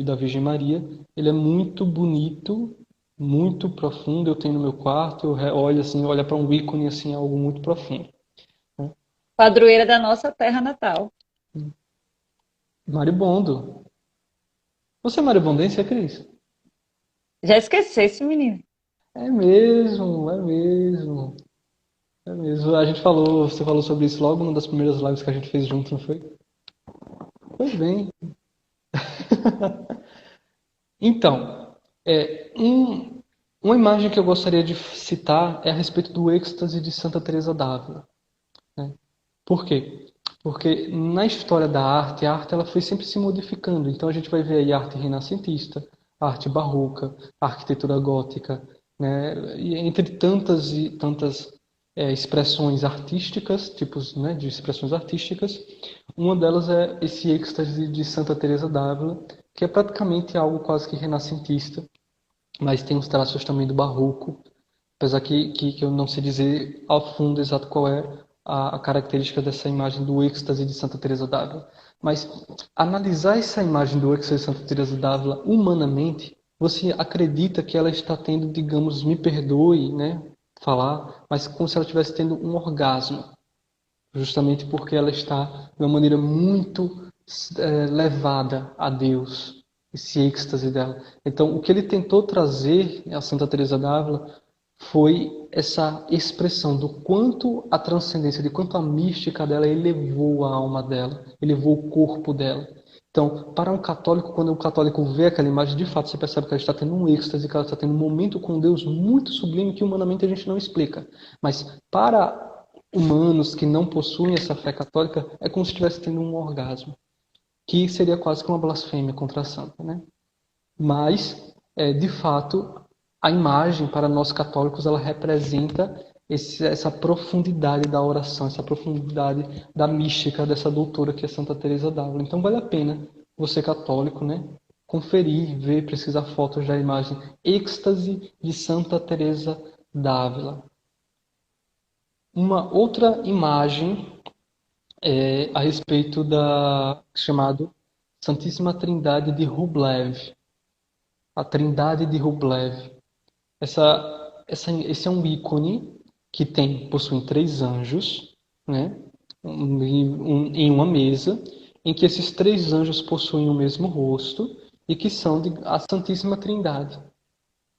da Virgem Maria, ele é muito bonito, muito profundo. Eu tenho no meu quarto, eu olho assim, olha para um ícone assim, algo muito profundo. Padroeira da nossa terra natal. Maribondo. Você é maribondense, é, Cris? Já esqueci esse menino. É mesmo, é mesmo. É mesmo. Você falou sobre isso logo numa das primeiras lives que a gente fez junto, não foi? Pois bem. Então, uma imagem que eu gostaria de citar é a respeito do êxtase de Santa Teresa d'Ávila. Né? Por quê? Porque na história da arte, a arte ela foi sempre se modificando. Então a gente vai ver aí a arte renascentista, a arte barroca, a arquitetura gótica, né? E entre tantas e tantas expressões artísticas, tipos, né, de expressões artísticas, uma delas é esse êxtase de Santa Teresa d'Ávila, que é praticamente algo quase que renascentista, mas tem os traços também do barroco, apesar que eu não sei dizer ao fundo exato qual é a característica dessa imagem do êxtase de Santa Teresa d'Ávila. Mas analisar essa imagem do êxtase de Santa Teresa d'Ávila humanamente, você acredita que ela está tendo, digamos, me perdoe, né, falar, mas como se ela estivesse tendo um orgasmo, justamente porque ela está de uma maneira muito levada a Deus, esse êxtase dela. Então, o que ele tentou trazer a Santa Teresa d'Ávila foi essa expressão do quanto a transcendência, de quanto a mística dela elevou a alma dela, elevou o corpo dela. Então, para um católico, quando um católico vê aquela imagem, de fato você percebe que ela está tendo um êxtase, que ela está tendo um momento com Deus muito sublime que humanamente a gente não explica. Mas para humanos que não possuem essa fé católica, é como se estivesse tendo um orgasmo, que seria quase que uma blasfêmia contra a santa, né? Mas, de fato, a imagem para nós católicos ela representa essa profundidade da oração, essa profundidade da mística dessa doutora que é Santa Teresa d'Ávila. Então vale a pena você católico, né, conferir, ver, pesquisar fotos da imagem êxtase de Santa Teresa d'Ávila. Uma outra imagem a respeito da chamado Santíssima Trindade de Rublev, a Trindade de Rublev. Esse é um ícone que possui 3 anjos, né, em uma mesa, em que esses 3 anjos possuem o mesmo rosto e que são a Santíssima Trindade.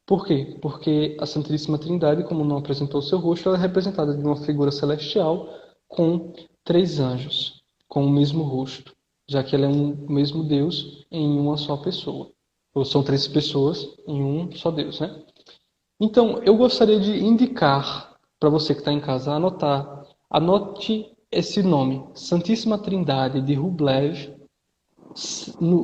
Por quê? Porque a Santíssima Trindade, como não apresentou o seu rosto, ela é representada de uma figura celestial com 3 anjos, com o mesmo rosto, já que ele é o mesmo Deus em uma só pessoa. Ou são três pessoas em um só Deus, né? Então, eu gostaria de indicar para você que está em casa anotar. Anote esse nome, Santíssima Trindade de Rublev,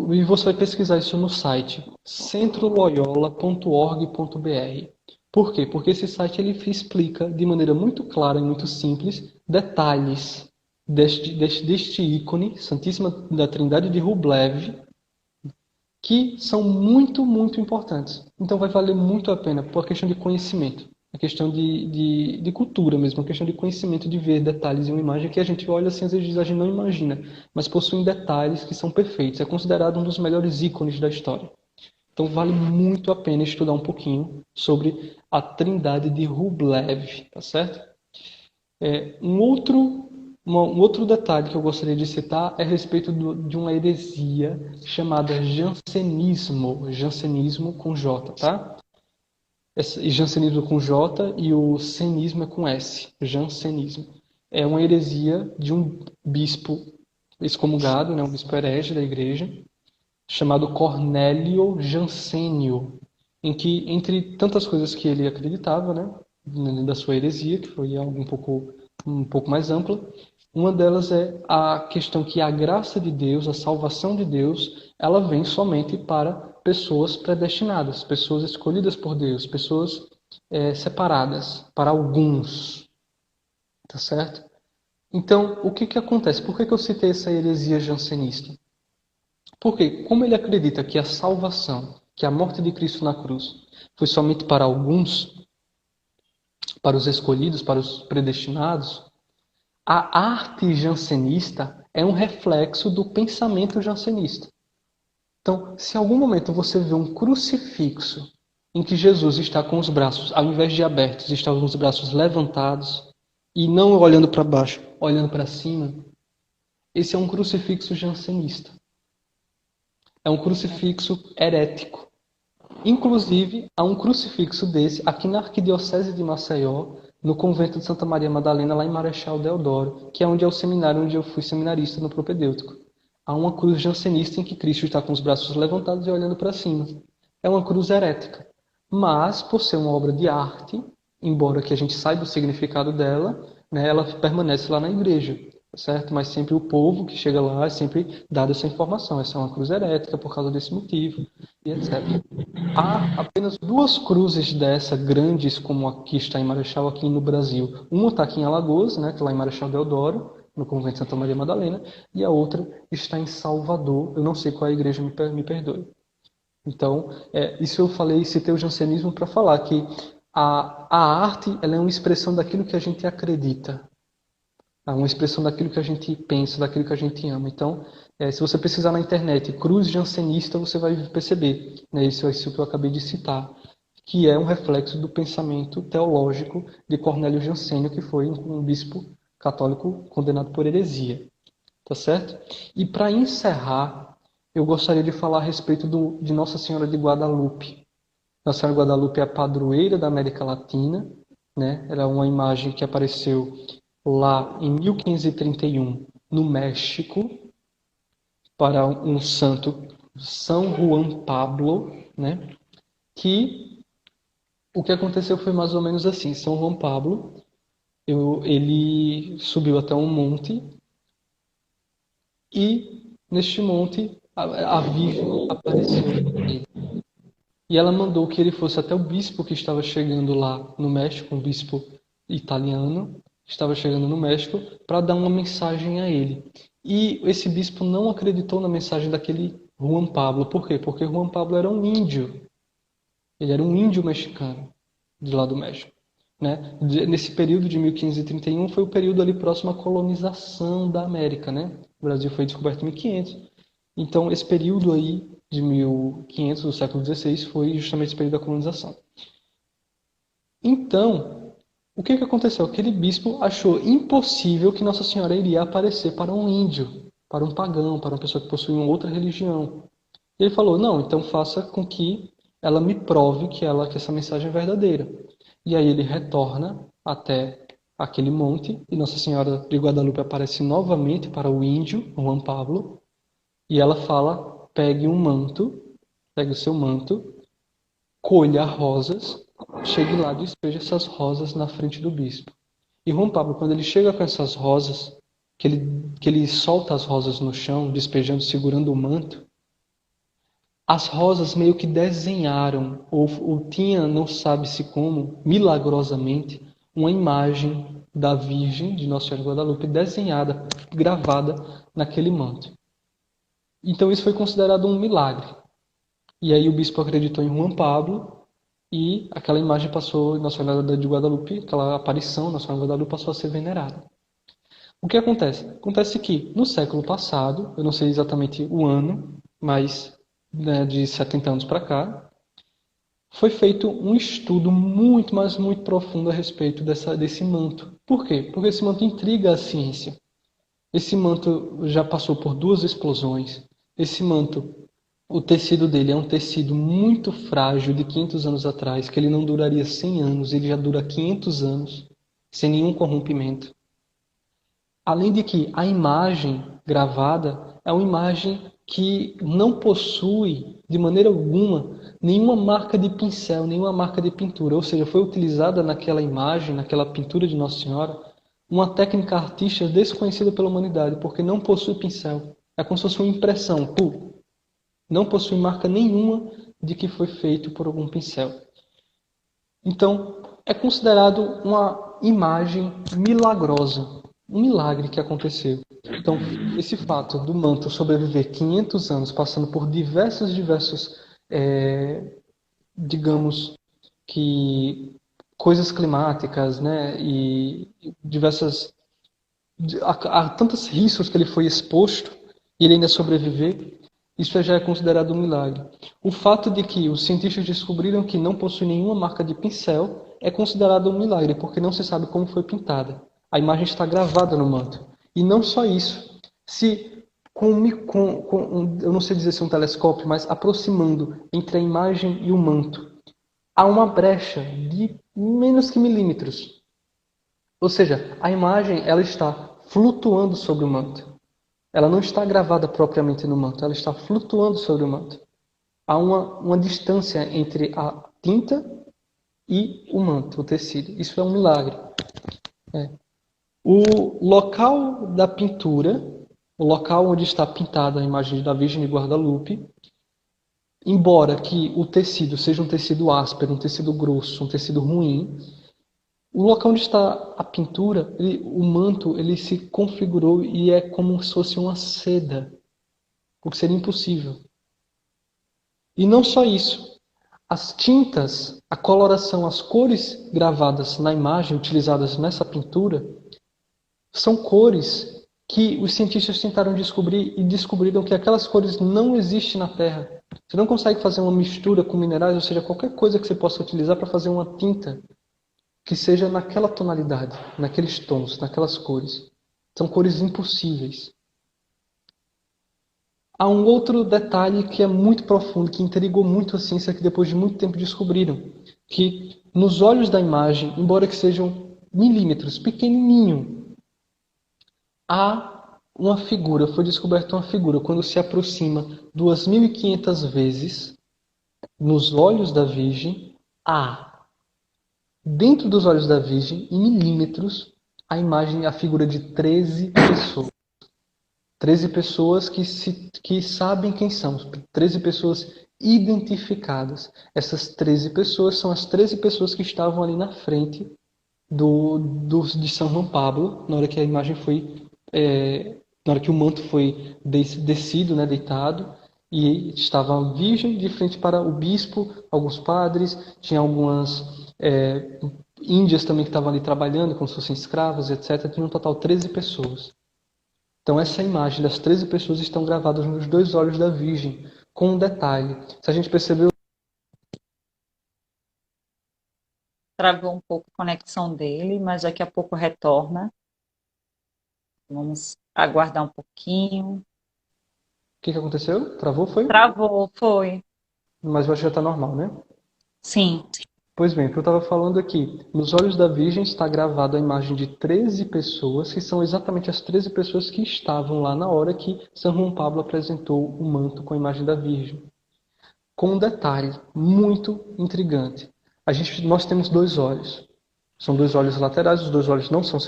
e você vai pesquisar isso no site centroloyola.org.br. Por quê? Porque esse site ele explica de maneira muito clara e muito simples detalhes deste ícone, Santíssima da Trindade de Rublev, que são muito, muito importantes. Então vai valer muito a pena por questão de conhecimento, a questão de cultura mesmo, a questão de conhecimento, de ver detalhes em uma imagem que a gente olha assim, às vezes a gente não imagina, mas possuem detalhes que são perfeitos. É considerado um dos melhores ícones da história. Então vale muito a pena estudar um pouquinho sobre a Trindade de Rublev, tá certo? Um outro detalhe que eu gostaria de citar é a respeito de uma heresia chamada jansenismo. Jansenismo com J, tá? Jansenismo com J e o senismo é com S. Jansenismo. É uma heresia de um bispo excomungado, né, um bispo herege da igreja, chamado Cornélio Jansênio, em que, entre tantas coisas que ele acreditava, né, da sua heresia, que foi algo um pouco mais ampla, uma delas é a questão que a graça de Deus, a salvação de Deus, ela vem somente para pessoas predestinadas, pessoas escolhidas por Deus, pessoas separadas, para alguns. Tá certo? Então, o que acontece? Por que eu citei essa heresia jansenista? Porque, como ele acredita que a salvação, que a morte de Cristo na cruz, foi somente para alguns, para os escolhidos, para os predestinados, a arte jansenista é um reflexo do pensamento jansenista. Então, se em algum momento você vê um crucifixo em que Jesus está com os braços, ao invés de abertos, está com os braços levantados e não olhando para baixo, olhando para cima, esse é um crucifixo jansenista. É um crucifixo herético. Inclusive, há um crucifixo desse aqui na Arquidiocese de Maceió, no convento de Santa Maria Madalena, lá em Marechal Deodoro, que é onde é o seminário onde eu fui seminarista no propedêutico. Há uma cruz jansenista em que Cristo está com os braços levantados e olhando para cima. É uma cruz herética. Mas, por ser uma obra de arte, embora que a gente saiba o significado dela, né, ela permanece lá na igreja, certo? Mas sempre o povo que chega lá é sempre dado essa informação. Essa é uma cruz herética por causa desse motivo, e etc. Há apenas duas cruzes dessa, grandes, como aqui está em Marechal, aqui no Brasil. Uma está aqui em Alagoas, né, que é lá em Marechal Deodoro, no convento de Santa Maria Madalena, e a outra está em Salvador. Eu não sei qual é a igreja, me perdoe. Então, isso eu falei, citei o jansenismo para falar que a arte ela é uma expressão daquilo que a gente acredita. É uma expressão daquilo que a gente pensa, daquilo que a gente ama. Então, se você pesquisar na internet cruz jansenista, você vai perceber, né, isso é isso que eu acabei de citar, que é um reflexo do pensamento teológico de Cornélio Jansênio, que foi um bispo católico condenado por heresia. Tá certo? E para encerrar, eu gostaria de falar a respeito de Nossa Senhora de Guadalupe. Nossa Senhora de Guadalupe é a padroeira da América Latina, né? Era uma imagem que apareceu lá em 1531, no México, para um santo, São Juan Pablo, né? Que o que aconteceu foi mais ou menos assim. São Juan Pablo, ele subiu até um monte e neste monte a Virgem apareceu para ele. E ela mandou que ele fosse até o bispo que estava chegando lá no México, um bispo italiano, que estava chegando no México, para dar uma mensagem a ele. E esse bispo não acreditou na mensagem daquele Juan Pablo. Por quê? Porque Juan Pablo era um índio. Ele era um índio mexicano, de lá do México. Né? Nesse período de 1531 foi o período ali próximo à colonização da América. Né? O Brasil foi descoberto em 1500. Então, esse período aí de 1500, do século XVI, foi justamente esse período da colonização. Então, o que aconteceu? Aquele bispo achou impossível que Nossa Senhora iria aparecer para um índio, para um pagão, para uma pessoa que possui uma outra religião. Ele falou, não, então faça com que ela me prove que essa mensagem é verdadeira. E aí ele retorna até aquele monte e Nossa Senhora de Guadalupe aparece novamente para o índio, Juan Pablo, E ela fala: pegue um manto, pegue o seu manto, colha rosas, chegue lá e despeje essas rosas na frente do bispo. E Juan Pablo, quando ele chega com essas rosas, que ele solta as rosas no chão, despejando, segurando o manto, as rosas meio que desenharam, ou tinha, não sabe-se como, milagrosamente, uma imagem da Virgem de Nossa Senhora de Guadalupe desenhada, gravada naquele manto. Então isso foi considerado um milagre. E aí o bispo acreditou em Juan Pablo e aquela imagem passou, Nossa Senhora de Guadalupe, aquela aparição Nossa Senhora de Guadalupe passou a ser venerada. O que acontece? Acontece que no século passado, eu não sei exatamente o ano, mas né, de 70 anos para cá, foi feito um estudo muito, mas muito profundo a respeito desse manto. Por quê? Porque esse manto intriga a ciência. Esse manto já passou por duas explosões. Esse manto, o tecido dele é um tecido muito frágil de 500 anos atrás, que ele não duraria 100 anos, ele já dura 500 anos, sem nenhum corrompimento. Além de que a imagem gravada é uma imagem que não possui, de maneira alguma, nenhuma marca de pincel, nenhuma marca de pintura. Ou seja, foi utilizada naquela imagem, naquela pintura de Nossa Senhora, uma técnica artística desconhecida pela humanidade, porque não possui pincel. É como se fosse uma impressão. Não possui marca nenhuma de que foi feito por algum pincel. Então, é considerado uma imagem milagrosa, um milagre que aconteceu. Então, esse fato do manto sobreviver 500 anos, passando por diversos, digamos que coisas climáticas, né, e diversas há tantos riscos que ele foi exposto e ele ainda sobreviver, isso já é considerado um milagre. O fato de que os cientistas descobriram que não possui nenhuma marca de pincel é considerado um milagre, porque não se sabe como foi pintada. A imagem está gravada no manto. E não só isso. Se eu não sei dizer se é um telescópio, mas aproximando entre a imagem e o manto, há uma brecha de menos que milímetros. Ou seja, a imagem ela está flutuando sobre o manto. Ela não está gravada propriamente no manto, ela está flutuando sobre o manto. Há uma distância entre a tinta e o manto, o tecido. Isso é um milagre. O local da pintura, o local onde está pintada a imagem da Virgem de Guadalupe, embora que o tecido seja um tecido áspero, um tecido grosso, um tecido ruim, o local onde está a pintura, o manto, ele se configurou e é como se fosse uma seda, o que seria impossível. E não só isso. As tintas, a coloração, as cores gravadas na imagem, utilizadas nessa pintura, são cores que os cientistas tentaram descobrir e descobriram que aquelas cores não existem na Terra. Você não consegue fazer uma mistura com minerais, ou seja, qualquer coisa que você possa utilizar para fazer uma tinta que seja naquela tonalidade, naqueles tons, naquelas cores. São cores impossíveis. Há um outro detalhe que é muito profundo, que intrigou muito a ciência, que depois de muito tempo descobriram, que nos olhos da imagem, embora que sejam milímetros, pequenininho, há uma figura, foi descoberta uma figura, quando se aproxima 2.500 vezes, nos olhos da Virgem, há dentro dos olhos da Virgem, em milímetros, a imagem, a figura de 13 pessoas. 13 pessoas que sabem quem são. 13 pessoas identificadas. Essas 13 pessoas são as 13 pessoas que estavam ali na frente de São João Pablo, na hora que a imagem foi... na hora que o manto foi descido, né, deitado, e estava a Virgem de frente para o bispo, alguns padres, tinha algumas índias também que estavam ali trabalhando, como se fossem escravas, etc. Tinha um total de 13 pessoas. Então essa imagem das 13 pessoas estão gravadas nos dois olhos da Virgem, com um detalhe. Se a gente percebeu... Travou um pouco a conexão dele, mas daqui a pouco retorna. Vamos aguardar um pouquinho. O que aconteceu? Travou, foi? Travou, foi. Mas eu acho que já está normal, né? Sim. Pois bem, o que eu estava falando aqui, nos olhos da Virgem está gravada a imagem de 13 pessoas, que são exatamente as 13 pessoas que estavam lá na hora que São João Pablo apresentou o manto com a imagem da Virgem. Com um detalhe muito intrigante. Nós temos dois olhos. São dois olhos laterais, os dois olhos não são,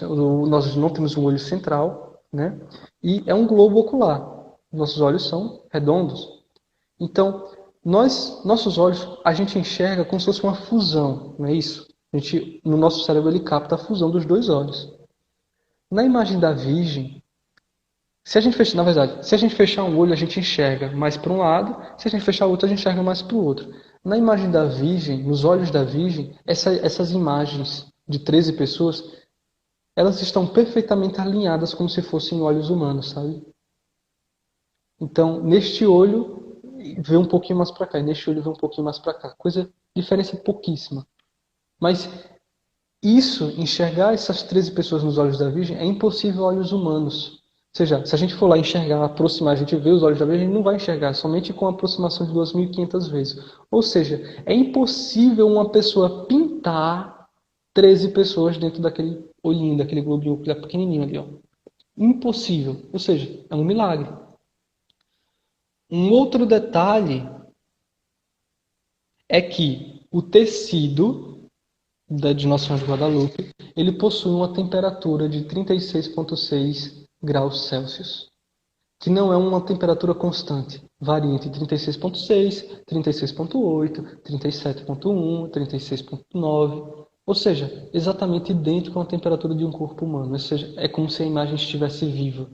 nós não temos um olho central, né? E é um globo ocular. Nossos olhos são redondos. Então, nossos olhos, a gente enxerga como se fosse uma fusão, não é isso? No nosso cérebro, ele capta a fusão dos dois olhos. Na imagem da Virgem, se a gente fechar, na verdade, se a gente fechar um olho, a gente enxerga mais para um lado, se a gente fechar o outro, a gente enxerga mais para o outro. Na imagem da Virgem, nos olhos da Virgem, essas imagens de 13 pessoas, elas estão perfeitamente alinhadas como se fossem olhos humanos, sabe? Então, neste olho, vê um pouquinho mais para cá, e neste olho vê um pouquinho mais para cá. Diferença pouquíssima. Mas enxergar essas 13 pessoas nos olhos da Virgem, é impossível olhos humanos. Ou seja, se a gente for lá enxergar, aproximar, a gente vê os olhos da Virgem, a gente não vai enxergar, somente com a aproximação de 2.500 vezes. Ou seja, é impossível uma pessoa pintar 13 pessoas dentro daquele olhinho, daquele globinho pequenininho ali, ó. Impossível. Ou seja, é um milagre. Um outro detalhe é que o tecido de Nossa Senhora de Guadalupe, ele possui uma temperatura de 36,6 graus Celsius, que não é uma temperatura constante. Varia entre 36,6, 36,8, 37,1, 36,9, ou seja, exatamente idêntico à temperatura de um corpo humano. Ou seja, é como se a imagem estivesse viva.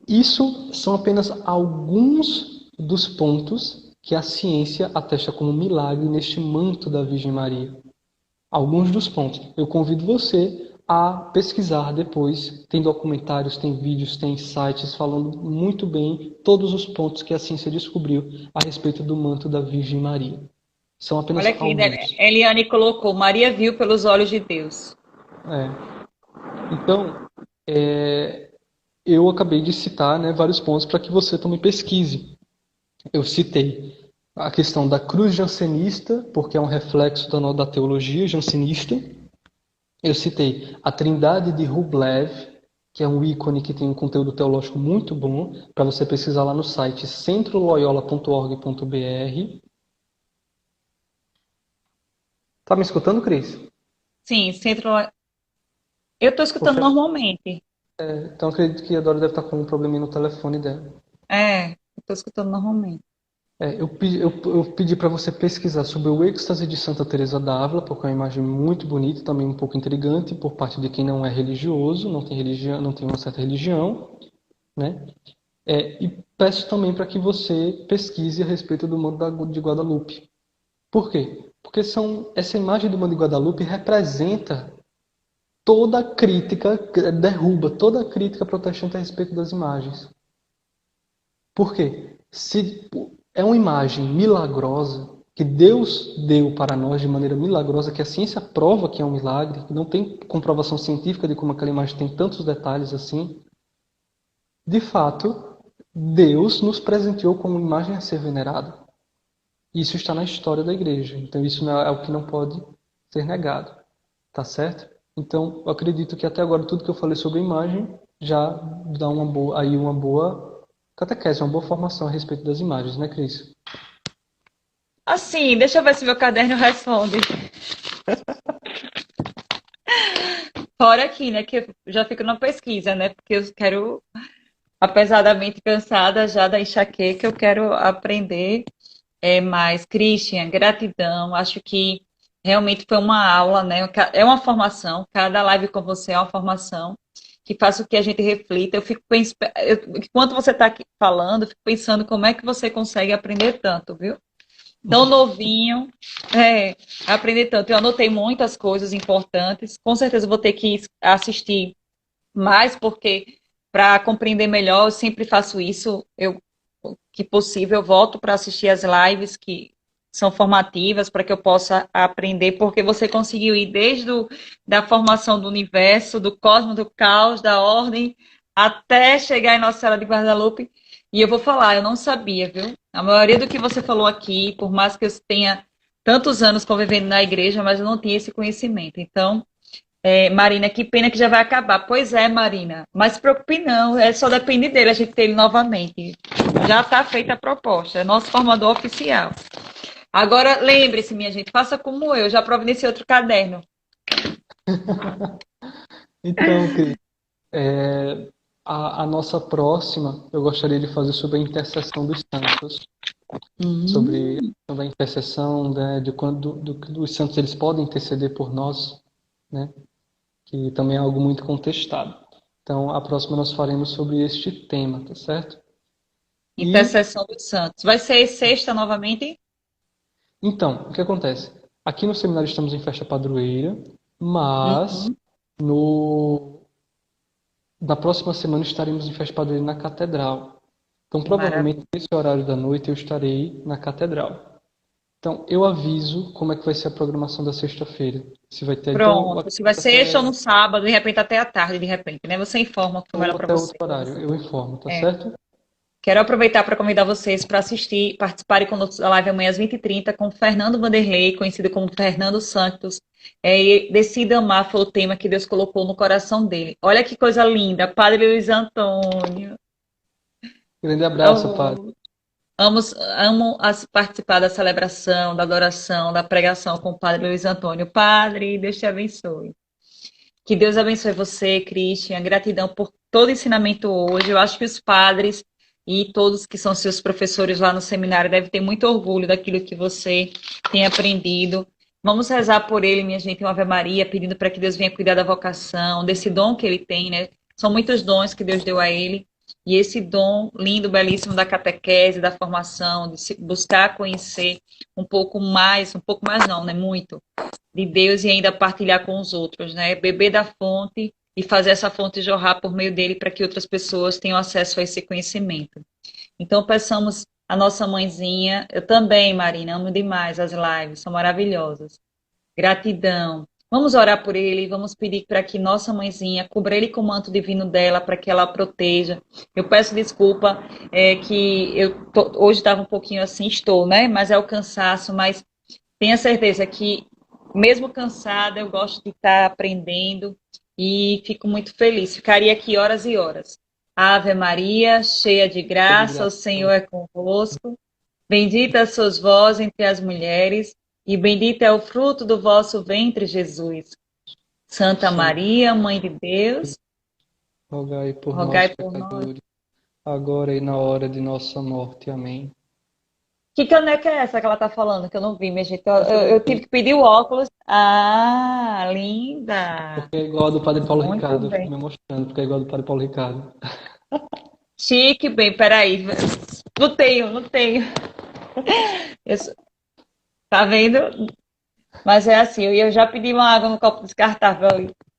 Isso são apenas alguns dos pontos que a ciência atesta como milagre neste manto da Virgem Maria. Alguns dos pontos. Eu convido você a pesquisar depois. Tem documentários, tem vídeos, tem sites falando muito bem todos os pontos que a ciência descobriu a respeito do manto da Virgem Maria. São apenas Olha aqui, alguns. Eliane colocou, Maria viu pelos olhos de Deus. Então, eu acabei de citar, né, vários pontos para que você também pesquise. Eu citei a questão da cruz jansenista, porque é um reflexo da teologia jansenista. Eu citei a Trindade de Rublev, que é um ícone que tem um conteúdo teológico muito bom, para você pesquisar lá no site centroloyola.org.br. Tá me escutando, Cris? Sim, eu estou escutando normalmente. Então acredito que a Dora deve estar com um probleminha no telefone dela. Eu estou escutando normalmente. Eu pedi para você pesquisar sobre o êxtase de Santa Teresa d'Ávila, porque é uma imagem muito bonita, também um pouco intrigante, por parte de quem não é religioso, não tem religião, não tem uma certa religião, né? E peço também para que você pesquise a respeito do manto de Guadalupe. Por quê? Porque essa imagem do manto de Guadalupe representa toda a crítica, derruba toda a crítica protestante a respeito das imagens. Por quê? Se é uma imagem milagrosa, que Deus deu para nós de maneira milagrosa, que a ciência prova que é um milagre, que não tem comprovação científica de como aquela imagem tem tantos detalhes assim, de fato, Deus nos presenteou com uma imagem a ser venerada. Isso está na história da igreja. Então isso é o que não pode ser negado. Tá certo? Então, eu acredito que até agora tudo que eu falei sobre a imagem já dá uma boa catequese, uma boa formação a respeito das imagens, né, Cris? Assim, deixa eu ver se meu caderno responde. Fora aqui, né, que eu já fico na pesquisa, né, porque eu quero, apesar da mente cansada já da enxaqueca, eu quero aprender mais. Christian, gratidão, acho que realmente foi uma aula, né, é uma formação, cada live com você é uma formação que faz com que a gente reflita. Eu fico pensando, enquanto você está aqui falando, eu fico pensando como é que você consegue aprender tanto, viu? Tão novinho, aprender tanto. Eu anotei muitas coisas importantes. Com certeza vou ter que assistir mais, porque para compreender melhor, eu sempre faço isso. Que possível, eu volto para assistir as lives que são formativas, para que eu possa aprender, porque você conseguiu ir desde da formação do universo, do cosmos, do caos, da ordem, até chegar em Nossa Senhora de Guadalupe. E eu vou falar, eu não sabia, viu? A maioria do que você falou aqui, por mais que eu tenha tantos anos convivendo na igreja, mas eu não tinha esse conhecimento. Então, Marina, que pena que já vai acabar. Pois é, Marina, mas se preocupe não, só depende dele a gente ter ele novamente. Já está feita a proposta, é nosso formador oficial. Agora, lembre-se, minha gente, faça como eu, já providenciei outro caderno. Então, Cris, é, a nossa próxima, eu gostaria de fazer sobre a intercessão dos santos, sobre, Hum, sobre a intercessão, né, de quando os santos eles podem interceder por nós, né, que também é algo muito contestado. Então, a próxima nós faremos sobre este tema, tá certo? E Intercessão dos santos. Vai ser sexta novamente? então, o que acontece? Aqui no seminário estamos em festa padroeira, mas Uhum, no da próxima semana estaremos em festa padroeira na catedral. Então, que provavelmente maravilha. nesse horário da noite eu estarei na catedral. Então, eu aviso como é que vai ser a programação da sexta-feira. Se vai ter, então, Pronto. Se vai ser sexta ou no sábado, de repente até a tarde, de repente, né? Você informa o que é ou melhor para até outro você. horário, eu informo, tá É. certo? Quero aproveitar para convidar vocês para assistir, participarem conosco da live amanhã às 20h30 com Fernando Vanderlei, conhecido como Fernando Santos. E Decida Amar foi o tema que Deus colocou no coração dele. Olha que coisa linda, Padre Luiz Antônio. Grande abraço, padre. Oh, amo participar da celebração, da adoração, da pregação com o Padre Luiz Antônio. Padre, Deus te abençoe. Que Deus abençoe você, Christian. Gratidão por todo o ensinamento hoje. Eu acho que os padres e todos que são seus professores lá no seminário devem ter muito orgulho daquilo que você tem aprendido. Vamos rezar por ele, minha gente, em Ave Maria, pedindo para que Deus venha cuidar da vocação, desse dom que ele tem, né? São muitos dons que Deus deu a ele. E esse dom lindo, belíssimo da catequese, da formação, de se buscar conhecer um pouco mais não, né? Muito de Deus e ainda partilhar com os outros, né? Beber da fonte e fazer essa fonte jorrar por meio dele para que outras pessoas tenham acesso a esse conhecimento. Então, peçamos a nossa mãezinha, eu também, Marina, amo demais as lives, são maravilhosas. Gratidão. Vamos orar por ele, vamos pedir para que nossa mãezinha cubra ele com o manto divino dela, para que ela a proteja. Eu peço desculpa, que hoje estava um pouquinho assim, estou, né? Mas é o cansaço, mas tenha certeza que, mesmo cansada, eu gosto de estar aprendendo e fico muito feliz. Ficaria aqui horas e horas. Ave Maria, cheia de De graça, o graça. Senhor é convosco. Bendita sois vós entre as mulheres, e bendito é o fruto do vosso ventre, Jesus. Santa Santo, Maria, Mãe de Deus, rogai por nós, rogai por nós. pecadores, agora e na hora de nossa morte. Amém. Que caneca é essa que ela tá falando? Que eu não vi, minha gente. Eu, Essa eu- eu tive daqui, que pedir o óculos. Ah, linda! porque é igual a do Padre Paulo Muito Ricardo, eu fico bem. me mostrando, porque é igual a do Padre Paulo Ricardo. Chique, bem, peraí. Não tenho, não tenho. Eu sou- tá vendo? Mas é assim, eu já pedi uma água no copo descartável.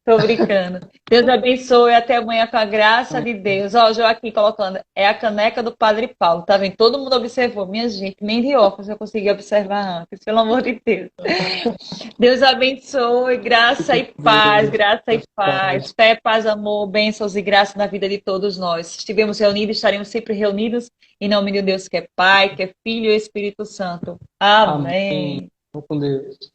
Tô brincando. Deus abençoe, até amanhã com a graça Amém. de Deus. Ó, o Joaquim colocando, é a caneca do Padre Paulo, tá vendo? Todo mundo observou. Minha gente, nem de óculos eu consegui observar antes, pelo amor de Deus. Deus abençoe, graça Fica e com paz, Deus. graça e Paz. paz. Fé, paz, amor, bênçãos e graça na vida de todos nós. Se estivermos reunidos, estaremos sempre reunidos em nome de Deus que é Pai, que é Filho e Espírito Santo. Amém. Amém. Fica com Deus.